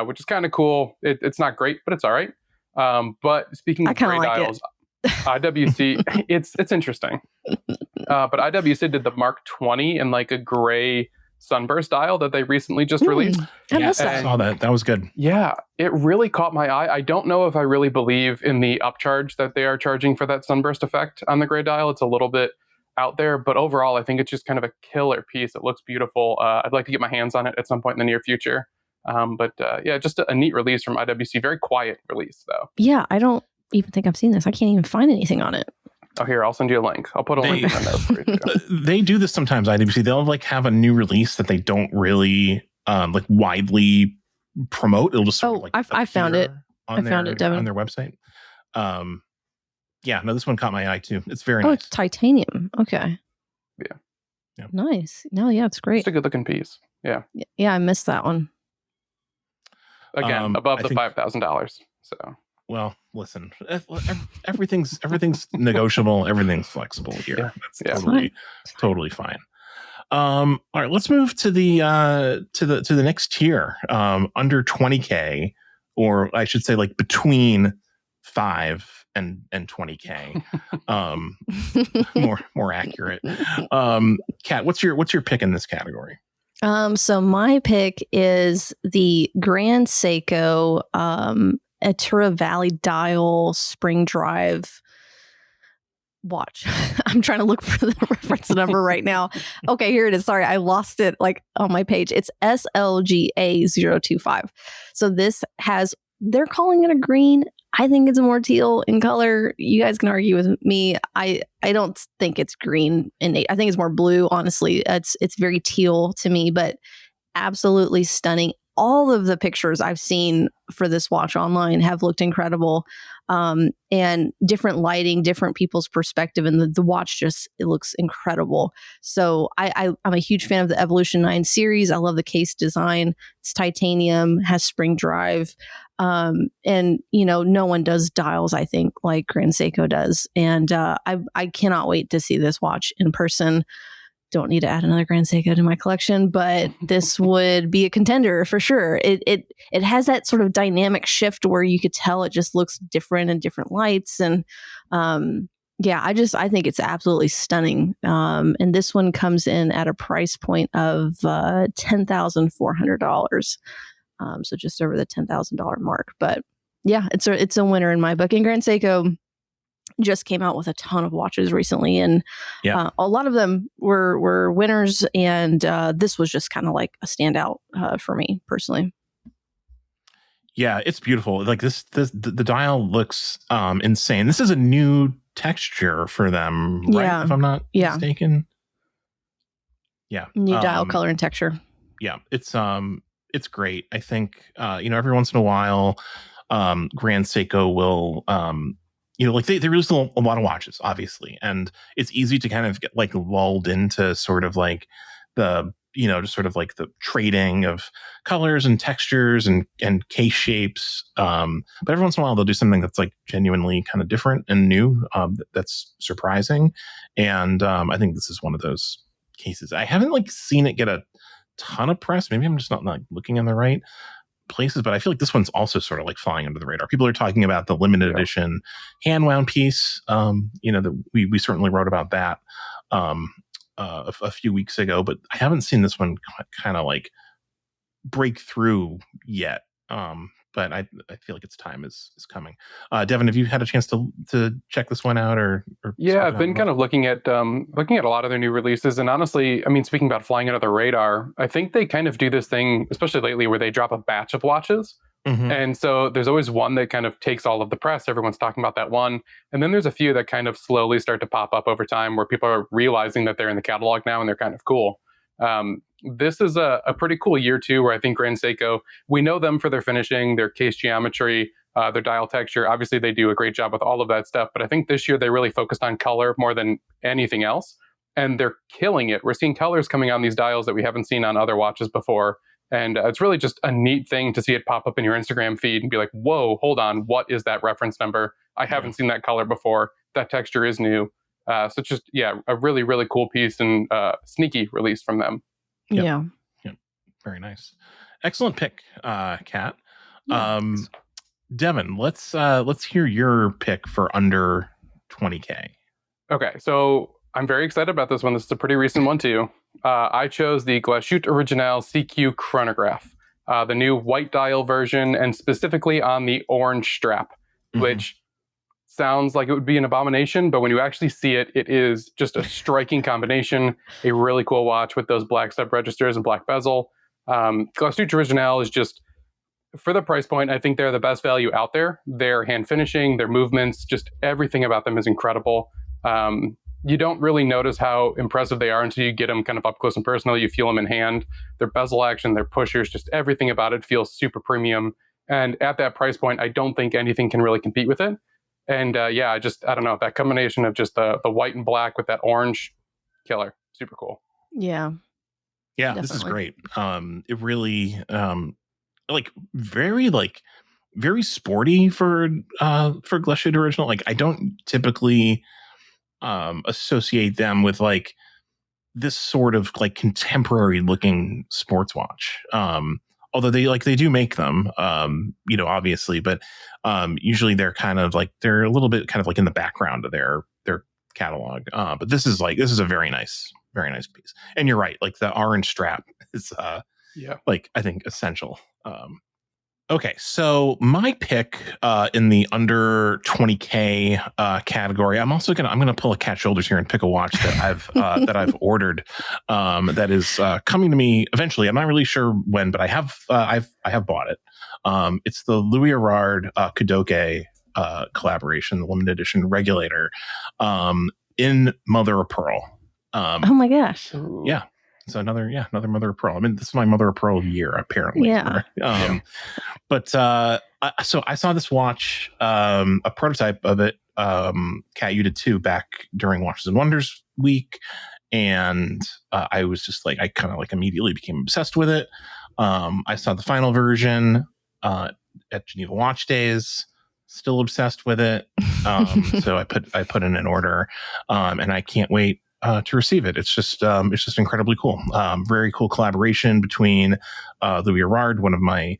which is kind of cool. It's not great, but it's all right. But speaking I of kinda gray like it. dials, IWC, it's interesting. But IWC did the Mark 20 in like a gray sunburst dial that they recently just released. I Yeah, missed I that. saw that. That was good. Yeah, it really caught my eye. I don't know if I really believe in the upcharge that they are charging for that sunburst effect on the gray dial. It's a little bit out there, but overall, I think it's just kind of a killer piece. It looks beautiful. I'd like to get my hands on it at some point in the near future. Yeah, just a neat release from IWC. Very quiet release, though. Yeah, I don't even think I've seen this. I can't even find anything on it. Oh, here, I'll send you a link. I'll put a link in the notes for you. Too. They do this sometimes. IWC, they'll like have a new release that they don't really like widely promote. It'll just sort of like I found it. on I found it, Devin. on their website. Yeah, no, this one caught my eye too. It's very Oh, nice. it's titanium. Okay. Yeah. Nice. No, yeah, it's great. Just a good looking piece. Yeah. Yeah, I missed that one. Again, above the $5,000. So. Well, listen, everything's negotiable. Everything's flexible here. Yeah. That's totally fine. All right, let's move to the next tier. Under 20K, or I should say, like between 5 and 20K. More accurate. Kat, what's your pick in this category? So my pick is the Grand Seiko Atura Valley Dial Spring Drive watch. I'm trying to look for the reference number right now. Okay, here it is. Sorry, I lost it like on my page. It's SLGA025. So this they're calling it a green. I think it's more teal in color. You guys can argue with me. I don't think it's green innate. I think it's more blue, honestly. It's very teal to me, but absolutely stunning. All of the pictures I've seen for this watch online have looked incredible. And different lighting, different people's perspective, and the watch it looks incredible. So I'm a huge fan of the Evolution 9 series. I love the case design. It's titanium, has spring drive. And no one does dials, I think, like Grand Seiko does. And I cannot wait to see this watch in person. Don't need to add another Grand Seiko to my collection, but this would be a contender for sure. It has that sort of dynamic shift where you could tell it just looks different in different lights, and I think it's absolutely stunning. And this one comes in at a price point of $10,400, so just over the $10,000 mark. But yeah, it's a winner in my book. And Grand Seiko just came out with a ton of watches recently, and a lot of them were winners, and this was just kind of like a standout for me personally. Yeah, it's beautiful. Like the dial looks insane. This is a new texture for them, right? If I'm not mistaken. Yeah, new dial color and texture. Yeah, it's great. I think every once in a while, Grand Seiko will like they release a lot of watches, obviously, and it's easy to kind of get like lulled into sort of like the just sort of like the trading of colors and textures and case shapes. But every once in a while they'll do something that's like genuinely kind of different and new. That's surprising, and I think this is one of those cases. I haven't like seen it get a ton of press. Maybe I'm just not like looking in the right places, but I feel like this one's also sort of like flying under the radar. People are talking about the limited edition hand wound piece. That we certainly wrote about that a few weeks ago, but I haven't seen this one kind of like break through yet. but I feel like its time is coming. Devin, have you had a chance to check this one out or Yeah, I've been kind of looking at a lot of their new releases, and honestly, I mean, speaking about flying under the radar, I think they kind of do this thing, especially lately, where they drop a batch of watches. Mm-hmm. And so there's always one that kind of takes all of the press. Everyone's talking about that one. And then there's a few that kind of slowly start to pop up over time where people are realizing that they're in the catalog now and they're kind of cool. This is a pretty cool year too, where I think Grand Seiko, we know them for their finishing, their case geometry, their dial texture. Obviously, they do a great job with all of that stuff. But I think this year they really focused on color more than anything else. And they're killing it. We're seeing colors coming on these dials that we haven't seen on other watches before. And it's really just a neat thing to see it pop up in your Instagram feed and be like, whoa, hold on, what is that reference number? I haven't seen that color before. That texture is new. So it's just, a really, really cool piece and sneaky release from them. Yeah. Very nice. Excellent pick, Kat. Yeah. Devin, let's hear your pick for under 20K. Okay, so I'm very excited about this one. This is a pretty recent one too. I chose the Glashütte Original CQ chronograph, the new white dial version, and specifically on the orange strap, which sounds like it would be an abomination, but when you actually see it, it is just a striking combination. A really cool watch with those black step registers and black bezel. Glashütte Original is just, for the price point, I think they're the best value out there. Their hand finishing, their movements, just everything about them is incredible. You don't really notice how impressive they are until you get them kind of up close and personal. You feel them in hand. Their bezel action, their pushers, just everything about it feels super premium. And at that price point, I don't think anything can really compete with it. And I don't know, that combination of just the white and black with that orange, killer, super cool. Yeah. Yeah, Definitely. This is great. It really very sporty for Glashütte Original. Like I don't typically associate them with like this sort of like contemporary looking sports watch. Although they do make them, obviously, but usually they're a little bit kind of like in the background of their catalog. But this is a very nice piece. And you're right, like the orange strap is like I think essential. Okay, so my pick in the under 20K category, I'm gonna pull a cat shoulders here and pick a watch that I've ordered that is coming to me eventually. I'm not really sure when, but I have bought it. It's the Louis Erard Kudoke collaboration, the limited edition regulator in mother of pearl. Oh my gosh! Yeah. So another mother of pearl. I mean, this is my mother of pearl year, apparently. Yeah. But so I saw this watch, a prototype of it. Kat, you did too, back during Watches and Wonders week, and I was just like, I kind of like immediately became obsessed with it. I saw the final version at Geneva Watch Days. Still obsessed with it. So I put in an order, and I can't wait to receive it. It's just incredibly cool. Very cool collaboration between Louis Erard, one of my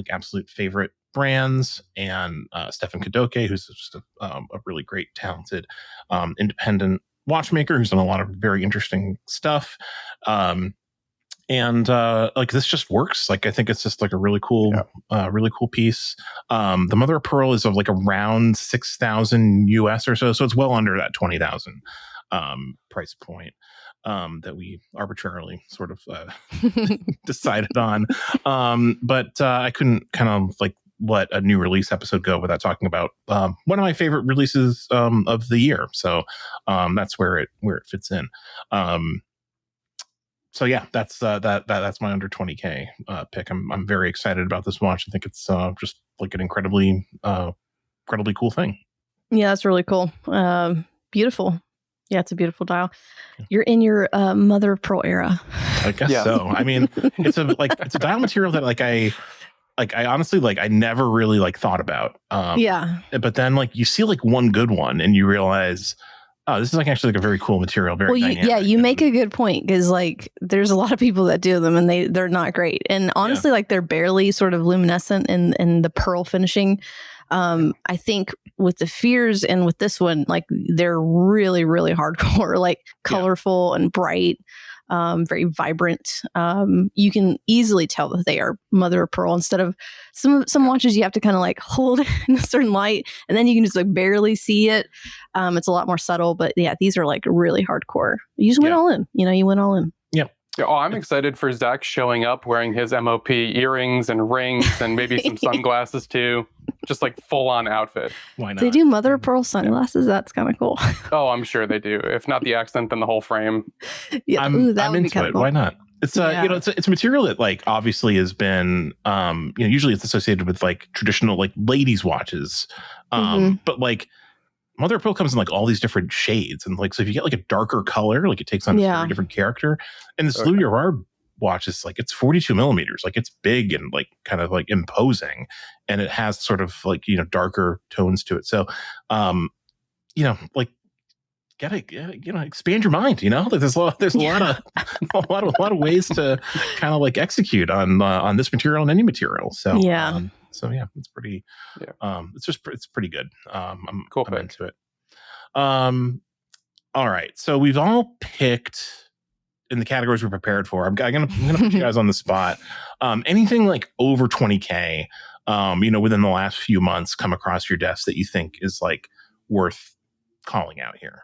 absolute favorite brands, and Stefan Kudoke, who's just a really great, talented independent watchmaker who's done a lot of very interesting stuff. And this just works. Like I think it's just like a really cool piece. The mother of pearl is of like around 6,000 US or so it's well under that 20,000 price point that we arbitrarily sort of decided on. But I couldn't kind of like let a new release episode go without talking about one of my favorite releases of the year. So that's where it fits in. So yeah, that's my under 20K pick. I'm very excited about this watch. I think it's just like an incredibly cool thing. Yeah, that's really cool. Beautiful. Yeah, it's a beautiful dial. You're in your mother of pearl era. I guess so. I mean, it's a dial material that I honestly I never really thought about. But then you see one good one and you realize, oh, this is actually a very cool material. Very dynamic. You make a good point, because there's a lot of people that do them and they're not great. And honestly, they're barely sort of luminescent in the pearl finishing. I think with the Fears and with this one, they're really, really hardcore, colorful and bright. very vibrant. You can easily tell that they are mother of pearl instead of some watches you have to kind of like hold in a certain light and then you can just like barely see it. It's a lot more subtle, but yeah, these are like really hardcore. You just went all in, you went all in. Yeah, I'm excited for Zach showing up wearing his MOP earrings and rings and maybe some sunglasses too. Just like full on outfit. Why not? They do mother of pearl sunglasses. Yeah. That's kind of cool. Oh, I'm sure they do. If not the accent, then the whole frame. Yeah, I'm into it. Cool. Why not? It's it's a material that like obviously has been usually it's associated with like traditional like ladies watches, but like mother of pearl comes in like all these different shades, and like so if you get like a darker color, like it takes on a very different character. And this Louis Gerard watch is like it's 42 millimeters, like it's big and like kind of like imposing, and it has sort of like darker tones to it. So like gotta expand your mind. Like there's a lot of ways to kind of like execute on this material and any material. So it's pretty. Yeah. It's pretty good. I'm into it. All right. So we've all picked in the categories we're prepared for. I'm gonna put you guys on the spot. Anything like over 20K, within the last few months, come across your desk that you think is like worth calling out here?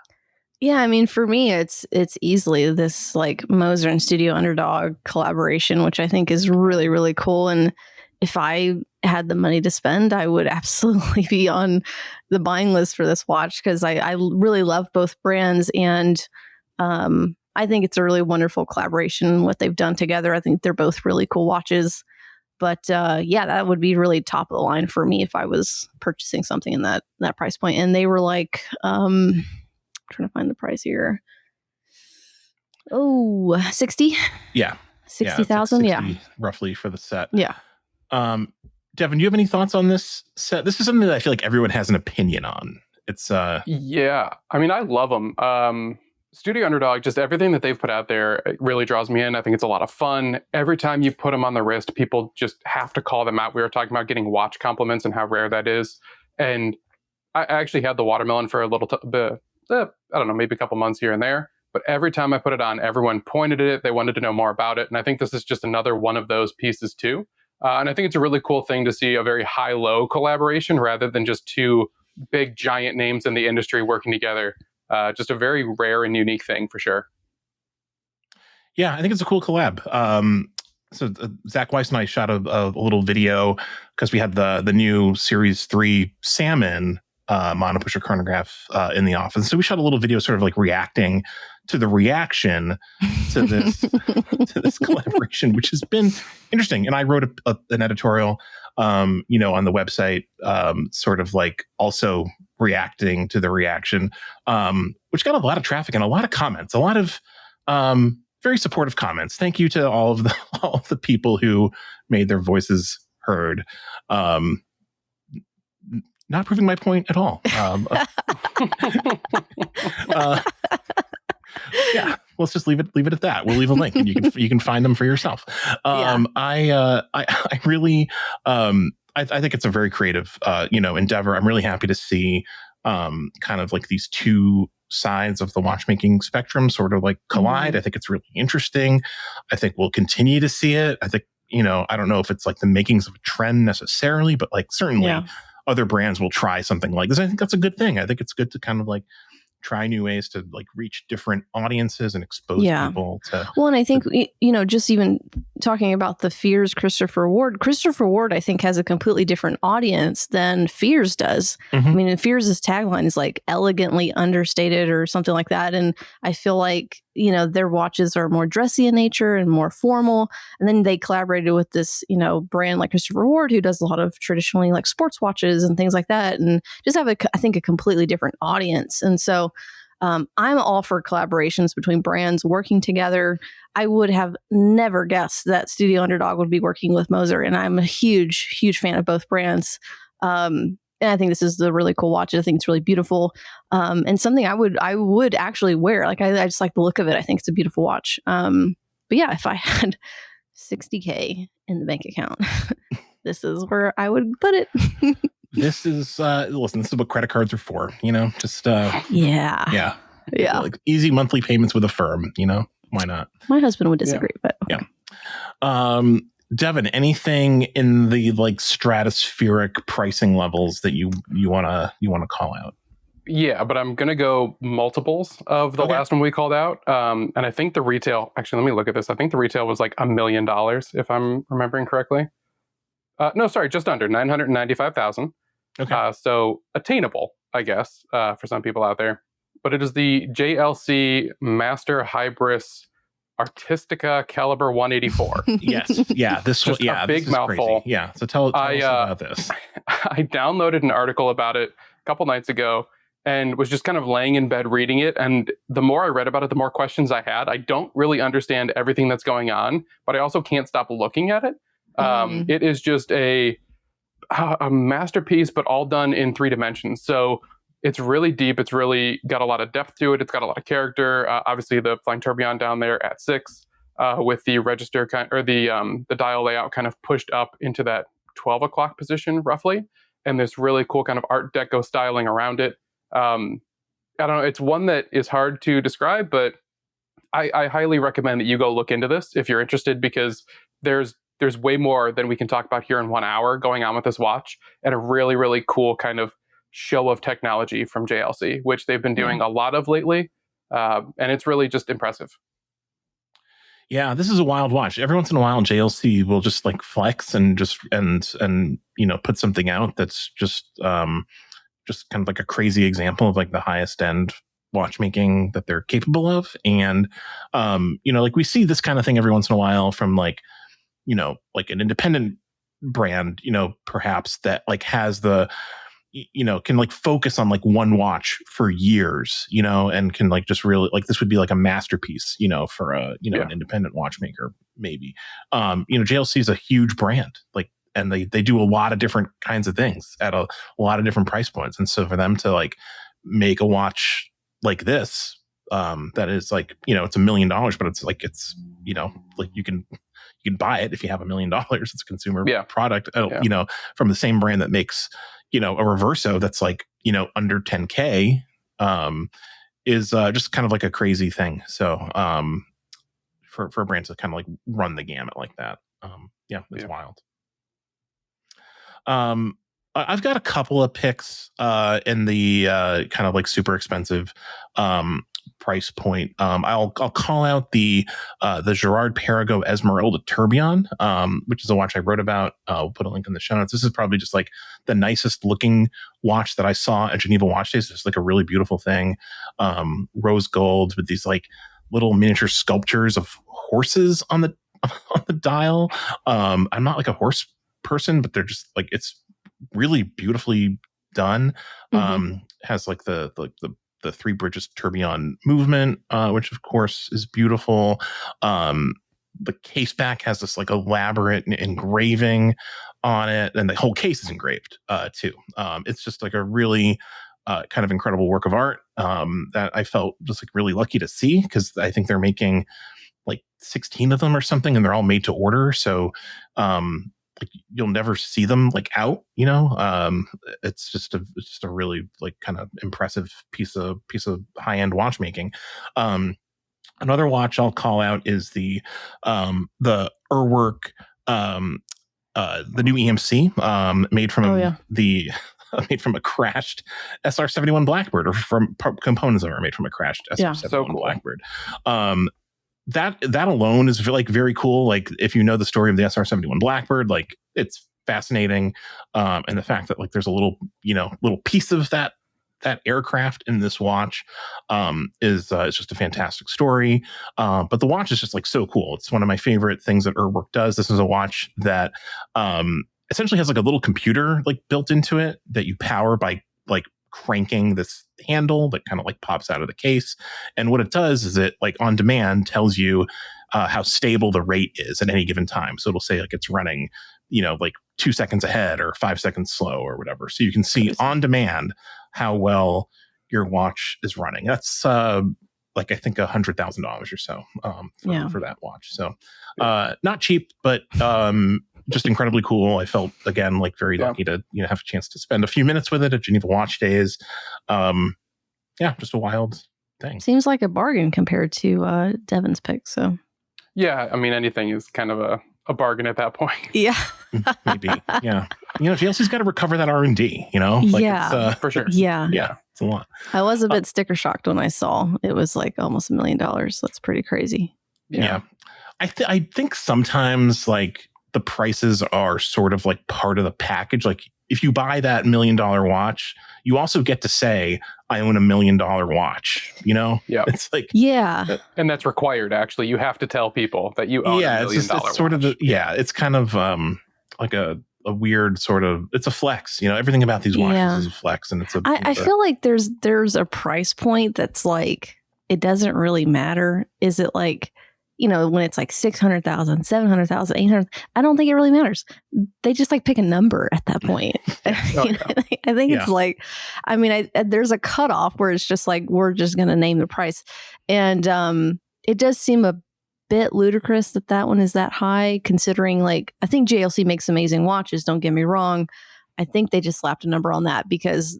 Yeah, I mean, for me, it's easily this like Moser and Studio Underdog collaboration, which I think is really, really cool. And if I had the money to spend, I would absolutely be on the buying list for this watch because I really love both brands. And I think it's a really wonderful collaboration, what they've done together. I think they're both really cool watches. But that would be really top of the line for me if I was purchasing something in that price point. And they were like... trying to find the price here. 60? Yeah. 60,000? Yeah. Roughly for the set. Yeah. Devin, do you have any thoughts on this set? This is something that I feel like everyone has an opinion on. It's Yeah. I mean, I love them. Studio Underdog, just everything that they've put out there, it really draws me in. I think it's a lot of fun. Every time you put them on the wrist, people just have to call them out. We were talking about getting watch compliments and how rare that is. And I actually had the watermelon for a little bit. I don't know, maybe a couple months here and there. But every time I put it on, everyone pointed at it. They wanted to know more about it. And I think this is just another one of those pieces too. And I think it's a really cool thing to see a very high-low collaboration rather than just two big giant names in the industry working together. Just a very rare and unique thing for sure. Yeah, I think it's a cool collab. So Zach Weiss and I shot a little video because we had the new Series 3 Salmon monopusher chronograph in the office. So we shot a little video sort of like reacting to the reaction to this to this collaboration, which has been interesting. And I wrote an editorial on the website sort of like also reacting to the reaction, which got a lot of traffic and a lot of comments, a lot of very supportive comments. Thank you to all of the people who made their voices heard. Not proving my point at all. Yeah, let's just leave it at that. We'll leave a link, and you can find them for yourself. I really I think it's a very creative endeavor. I'm really happy to see kind of like these two sides of the watchmaking spectrum sort of like collide. I think it's really interesting. I think we'll continue to see it. I think I don't know if it's like the makings of a trend necessarily, but like certainly. Yeah. Other brands will try something like this. I think that's a good thing. I think it's good to kind of like try new ways to like reach different audiences and expose people to. Well, and I think, just even talking about the Fears Christopher Ward, I think has a completely different audience than Fears does. I mean, Fears' tagline is like elegantly understated or something like that. And I feel like, their watches are more dressy in nature and more formal. And then they collaborated with this, brand like Christopher Ward, who does a lot of traditionally like sports watches and things like that. And just have I think a completely different audience. And so I'm all for collaborations between brands working together. I would have never guessed that Studio Underdog would be working with Moser. And I'm a huge, huge fan of both brands. And I think this is a really cool watch. I think it's really beautiful, and something I would actually wear. Like I just like the look of it. I think it's a beautiful watch. But yeah, if I had 60K in the bank account, this is where I would put it. This is listen. This is what credit cards are for. Just yeah. Like easy monthly payments with a firm. why not? My husband would disagree, but okay. Yeah. Devin, anything in the like stratospheric pricing levels that you wanna call out? Yeah, but I'm gonna go multiples of the last one we called out. And I think the retail. Actually, let me look at this. I think the retail was like $1 million, if I'm remembering correctly. No, sorry, just under 995,000. Okay. So attainable, I guess, for some people out there. But it is the JLC Master Hybris Artistica Caliber 184. Yes. Yeah. This was a big mouthful. Crazy. Yeah. So tell us about this. I downloaded an article about it a couple nights ago and was just kind of laying in bed reading it. And the more I read about it, the more questions I had. I don't really understand everything that's going on, but I also can't stop looking at it. It is just a masterpiece, but all done in 3 dimensions. So it's really deep. It's really got a lot of depth to it. It's got a lot of character. Obviously, the flying tourbillon down there at 6, with the register the dial layout kind of pushed up into that 12 o'clock position roughly, and this really cool kind of Art Deco styling around it. I don't know. It's one that is hard to describe, but I highly recommend that you go look into this if you're interested, because there's way more than we can talk about here in 1 hour going on with this watch, and a really, really cool kind of show of technology from JLC, which they've been doing a lot of lately. And it's really just impressive. Yeah, this is a wild watch. Every once in a while, JLC will just like flex and just put something out that's just kind of like a crazy example of like the highest end watchmaking that they're capable of. And like we see this kind of thing every once in a while from like an independent brand, perhaps that like has the can like focus on like one watch for years, and can like just really like this would be like a masterpiece, for an independent watchmaker, maybe. JLC is a huge brand, like, and they do a lot of different kinds of things at a lot of different price points. And so for them to like make a watch like this, that is like, it's $1 million, but it's like, like you can buy it if you have $1 million. It's a consumer product, from the same brand that makes, a Reverso that's like, under 10K, is just kind of like a crazy thing. So for a brand to kind of like run the gamut like that, it's wild. I've got a couple of picks in the kind of like super expensive price point. I'll call out the Girard Perregaux Esmeralda Tourbillon, which is a watch I wrote about. We'll put a link in the show notes. This is probably just like the nicest looking watch that I saw at Geneva Watch Days. It's like a really beautiful thing, rose gold with these like little miniature sculptures of horses on the dial. I'm not like a horse person, but they're just like, it's really beautifully done. Has like the 3 bridges tourbillon movement, which of course is beautiful. The case back has this like elaborate engraving on it, and the whole case is engraved too. It's just like a really kind of incredible work of art that I felt just like really lucky to see, because I think they're making like 16 of them or something, and they're all made to order. So like you'll never see them like out, it's just a really like kind of impressive piece of high-end watchmaking. Another watch I'll call out is the Urwerk, the new EMC, made from made from a crashed SR-71 Blackbird, or from components that are made from a crashed SR-71 Blackbird. That alone is like very cool. Like if you know the story of the SR-71 Blackbird, like it's fascinating. And the fact that like there's a little piece of that aircraft in this watch is just a fantastic story. But the watch is just like so cool. It's one of my favorite things that Urwerk does. This is a watch that essentially has like a little computer like built into it that you power by like cranking this handle that kind of like pops out of the case. And what it does is it like on demand tells you how stable the rate is at any given time. So it'll say like it's running, like 2 seconds ahead or 5 seconds slow or whatever. So you can see on demand how well your watch is running. That's like I think $100,000 or so for that watch. So not cheap, but just incredibly cool. I felt again like very lucky to have a chance to spend a few minutes with it at Geneva Watch Days. Just a wild thing. Seems like a bargain compared to Devin's pick. So Yeah, I mean, anything is kind of a bargain at that point. yeah, Maybe. Yeah. JLC's got to recover that R&D, yeah, For sure. yeah. It's a lot. I was a bit sticker shocked when I saw it was like almost $1 million. That's pretty crazy. Yeah. I think sometimes like the prices are sort of like part of the package. Like if you buy that $1 million watch, you also get to say, I own $1 million watch, Yeah. It's like, and that's required. Actually, you have to tell people that you own $1 million watch. Sort of it's kind of like a weird sort of, it's a flex, everything about these watches is a flex. And I feel like there's a price point that's like, it doesn't really matter. Is it like, when it's like 600,000, 700,000, 800, I don't think it really matters. They just like pick a number at that point. I think it's like, there's a cutoff where it's just like, we're just going to name the price. And it does seem a bit ludicrous that one is that high, considering like, I think JLC makes amazing watches. Don't get me wrong. I think they just slapped a number on that because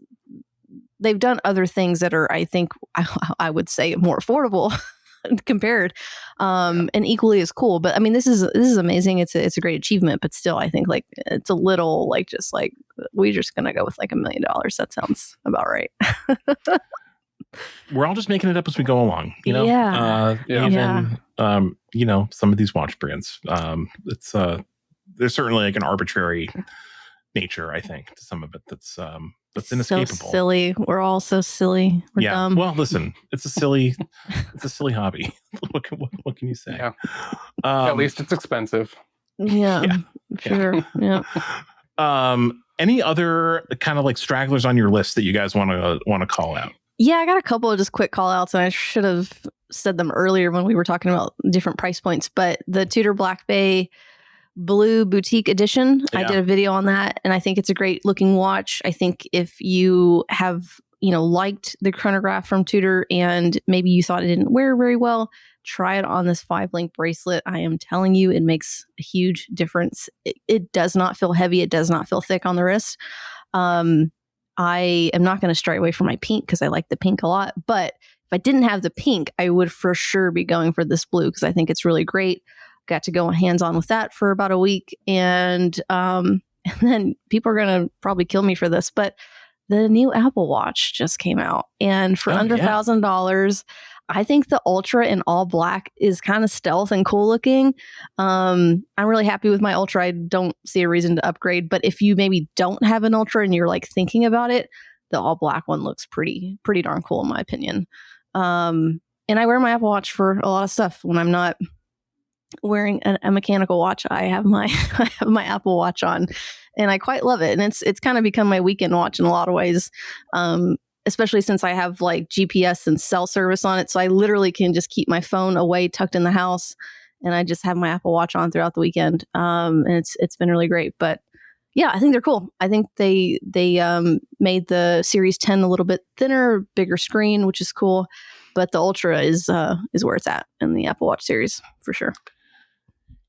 they've done other things that are, I think, I would say more affordable compared and equally as cool. But I mean, this is amazing. It's a great achievement, but still I think like it's a little like just like we're just gonna go with like $1 million. That sounds about right. We're all just making it up as we go along, Yeah. Even some of these watch brands, it's there's certainly like an arbitrary nature, I think, to some of it that's inescapable. So silly. We're all so silly. We're dumb. Well, listen, it's a silly hobby. What can you say? Yeah. At least it's expensive. Yeah. Sure. Yeah. Any other kind of like stragglers on your list that you guys want to call out? Yeah, I got a couple of just quick call outs, and I should have said them earlier when we were talking about different price points. But the Tudor Black Bay Blue Boutique Edition, I did a video on that, and I think it's a great looking watch. I think if you have, liked the chronograph from Tudor and maybe you thought it didn't wear very well, try it on this 5-link bracelet. I am telling you, it makes a huge difference. It does not feel heavy. It does not feel thick on the wrist. I am not going to stray away from my pink because I like the pink a lot. But if I didn't have the pink, I would for sure be going for this blue because I think it's really great. Got to go hands-on with that for about a week. And then people are going to probably kill me for this, but the new Apple Watch just came out. And for under $1,000, I think the Ultra in all black is kind of stealth and cool looking. I'm really happy with my Ultra. I don't see a reason to upgrade. But if you maybe don't have an Ultra and you're like thinking about it, the all black one looks pretty darn cool in my opinion. And I wear my Apple Watch for a lot of stuff. When I'm not wearing a mechanical watch, I have my Apple Watch on, and I quite love it. And it's kind of become my weekend watch in a lot of ways. Especially since I have like GPS and cell service on it. So I literally can just keep my phone away, tucked in the house, and I just have my Apple Watch on throughout the weekend. And it's been really great. But yeah, I think they're cool. I think they made the Series 10 a little bit thinner, bigger screen, which is cool. But the Ultra is where it's at in the Apple Watch series for sure.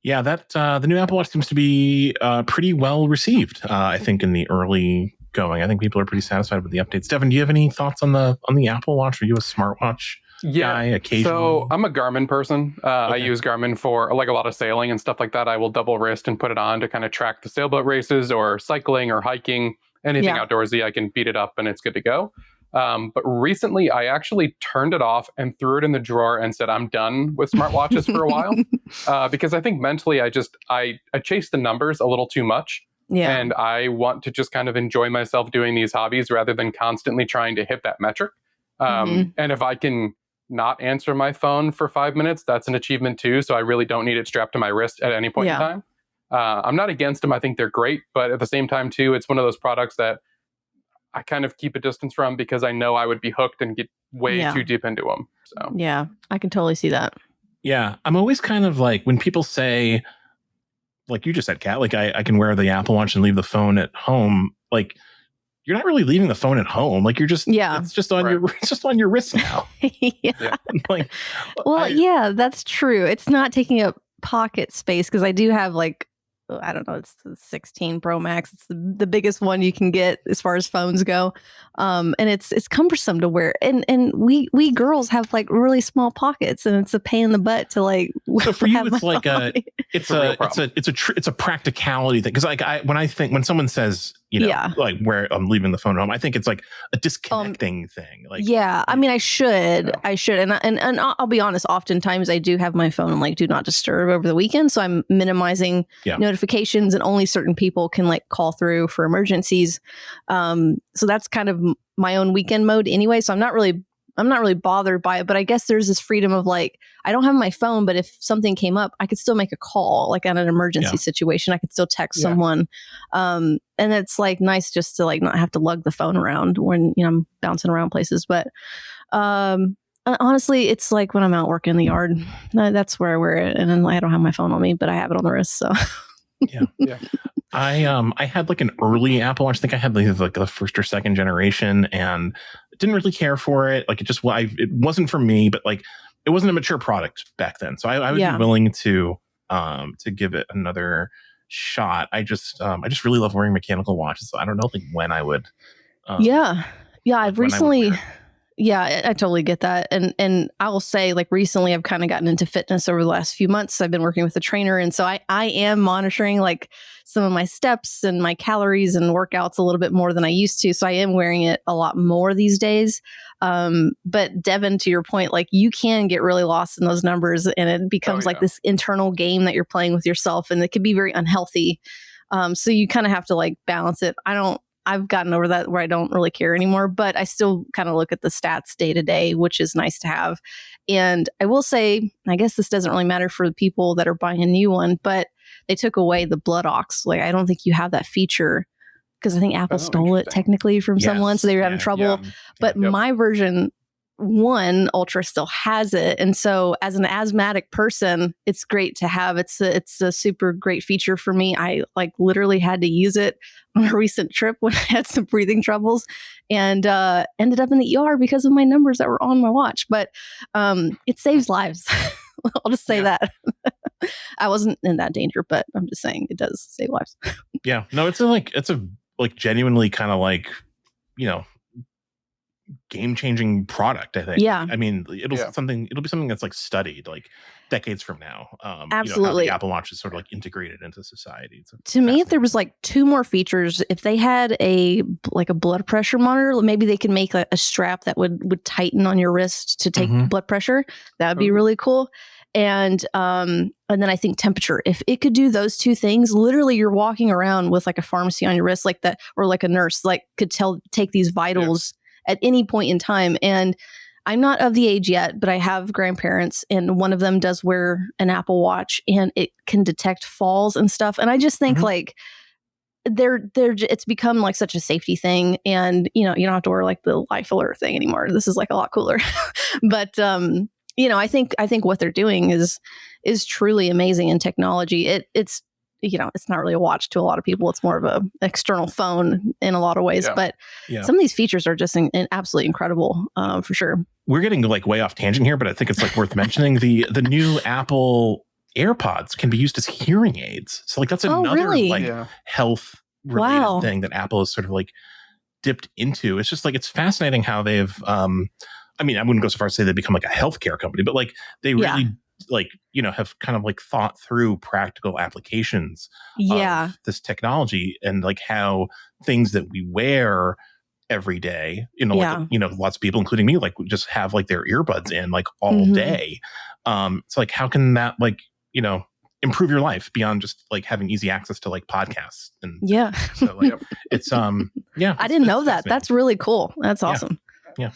Yeah, that the new Apple Watch seems to be pretty well received. I think in the early going, I think people are pretty satisfied with the updates. Devin, do you have any thoughts on the Apple Watch? Are you a smartwatch guy occasionally? So I'm a Garmin person. I use Garmin for like a lot of sailing and stuff like that. I will double wrist and put it on to kind of track the sailboat races or cycling or hiking, anything outdoorsy. I can beat it up and it's good to go. But recently I actually turned it off and threw it in the drawer and said, I'm done with smartwatches for a while. Because I think mentally I chase the numbers a little too much. Yeah. And I want to just kind of enjoy myself doing these hobbies rather than constantly trying to hit that metric. And if I can not answer my phone for 5 minutes, that's an achievement too. So I really don't need it strapped to my wrist at any point in time. I'm not against them. I think they're great. But at the same time too, it's one of those products that I kind of keep a distance from because I know I would be hooked and get way too deep into them. So yeah, I can totally see that. Yeah. I'm always kind of like, when people say, like you just said, Kat, like I can wear the Apple Watch and leave the phone at home. Like you're not really leaving the phone at home. Like you're just, it's just on it's just on your wrist now. Like, well, that's true. It's not taking up pocket space because I do have like I don't know, it's the 16 Pro Max. It's the biggest one you can get as far as phones go. And it's cumbersome to wear. And we girls have like really small pockets, and it's a pain in the butt to like. So for you, it's like it's a practicality thing. Cause like when someone says, like where I'm leaving the phone at home, I think it's like a disconnecting thing. Like, I mean, I should. And I'll be honest, oftentimes I do have my phone on like do not disturb over the weekend. So I'm minimizing notifications, and only certain people can like call through for emergencies. So that's kind of my own weekend mode anyway. So I'm not really bothered by it, but I guess there's this freedom of like, I don't have my phone, but if something came up, I could still make a call, like on an emergency situation. I could still text someone. And it's like nice just to like not have to lug the phone around when, I'm bouncing around places. But honestly, it's like when I'm out working in the yard, that's where I wear it. And then I don't have my phone on me, but I have it on the wrist. So I had like an early Apple Watch. I think I had like the first or second generation, and didn't really care for it. Like it wasn't for me, but like it wasn't a mature product back then. So I would be willing to give it another shot. I just really love wearing mechanical watches. So I don't know like when I would. I've recently. Yeah, I totally get that. And I will say, like, recently I've kind of gotten into fitness over the last few months. I've been working with a trainer. And so I am monitoring like some of my steps and my calories and workouts a little bit more than I used to. So I am wearing it a lot more these days. But Devin, to your point, like you can get really lost in those numbers, and it becomes like this internal game that you're playing with yourself, and it can be very unhealthy. So you kind of have to like balance it. I've gotten over that where I don't really care anymore, but I still kind of look at the stats day to day, which is nice to have. And I will say, I guess this doesn't really matter for the people that are buying a new one, but they took away the blood ox. Like, I don't think you have that feature because I think Apple stole it technically from someone. So they were having trouble. But my version 1 Ultra still has it. And so as an asthmatic person, it's great to have. It's a super great feature for me. I like literally had to use it on a recent trip when I had some breathing troubles, and ended up in the ER because of my numbers that were on my watch. But it saves lives. I'll just say that. I wasn't in that danger, but I'm just saying it does save lives. Yeah. No, it's a genuinely kind of like, game-changing product, I think. Yeah. I mean, it'll be something that's like studied like decades from now. Absolutely. How the Apple Watch is sort of like integrated into society. To me, if there was like 2 more features, if they had a blood pressure monitor, maybe they could make a strap that would tighten on your wrist to take blood pressure. That would be really cool. And then I think temperature, if it could do those 2 things, literally you're walking around with like a pharmacy on your wrist like that, or like a nurse like could take these vitals at any point in time. And I'm not of the age yet, but I have grandparents, and one of them does wear an Apple Watch, and it can detect falls and stuff. And I just think like it's become like such a safety thing, and you don't have to wear like the life alert thing anymore. This is like a lot cooler. But I think what they're doing is truly amazing in technology. It's not really a watch to a lot of people. It's more of a external phone in a lot of ways, but some of these features are just absolutely incredible, for sure. We're getting like way off tangent here, but I think it's like worth mentioning the new Apple AirPods can be used as hearing aids. So like that's another health related thing that Apple has sort of like dipped into. It's just like, it's fascinating how they've, I mean, I wouldn't go so far as to say they become like a healthcare company, but like they really have kind of like thought through practical applications of this technology, and like how things that we wear every day, lots of people, including me, like just have like their earbuds in like all day. It's like, how can that like, improve your life beyond just like having easy access to like podcasts? And so like, it's I didn't know that. That's really cool. That's awesome. Yeah.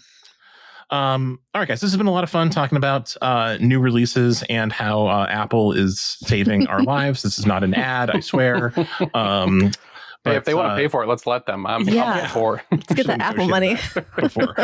All right, guys, this has been a lot of fun talking about new releases and how Apple is saving our lives. This is not an ad, I swear. But if they want to pay for it, let's let them. I'm all for. Let's get that Apple money. Before.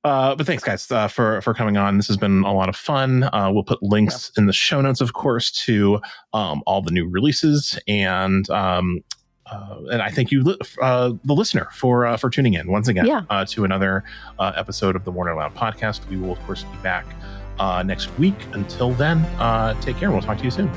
But thanks, guys, for coming on. This has been a lot of fun. We'll put links in the show notes, of course, to all the new releases, and I thank you, the listener, for tuning in once again to another episode of the Warner Loud podcast. We will, of course, be back next week. Until then, take care. We'll talk to you soon.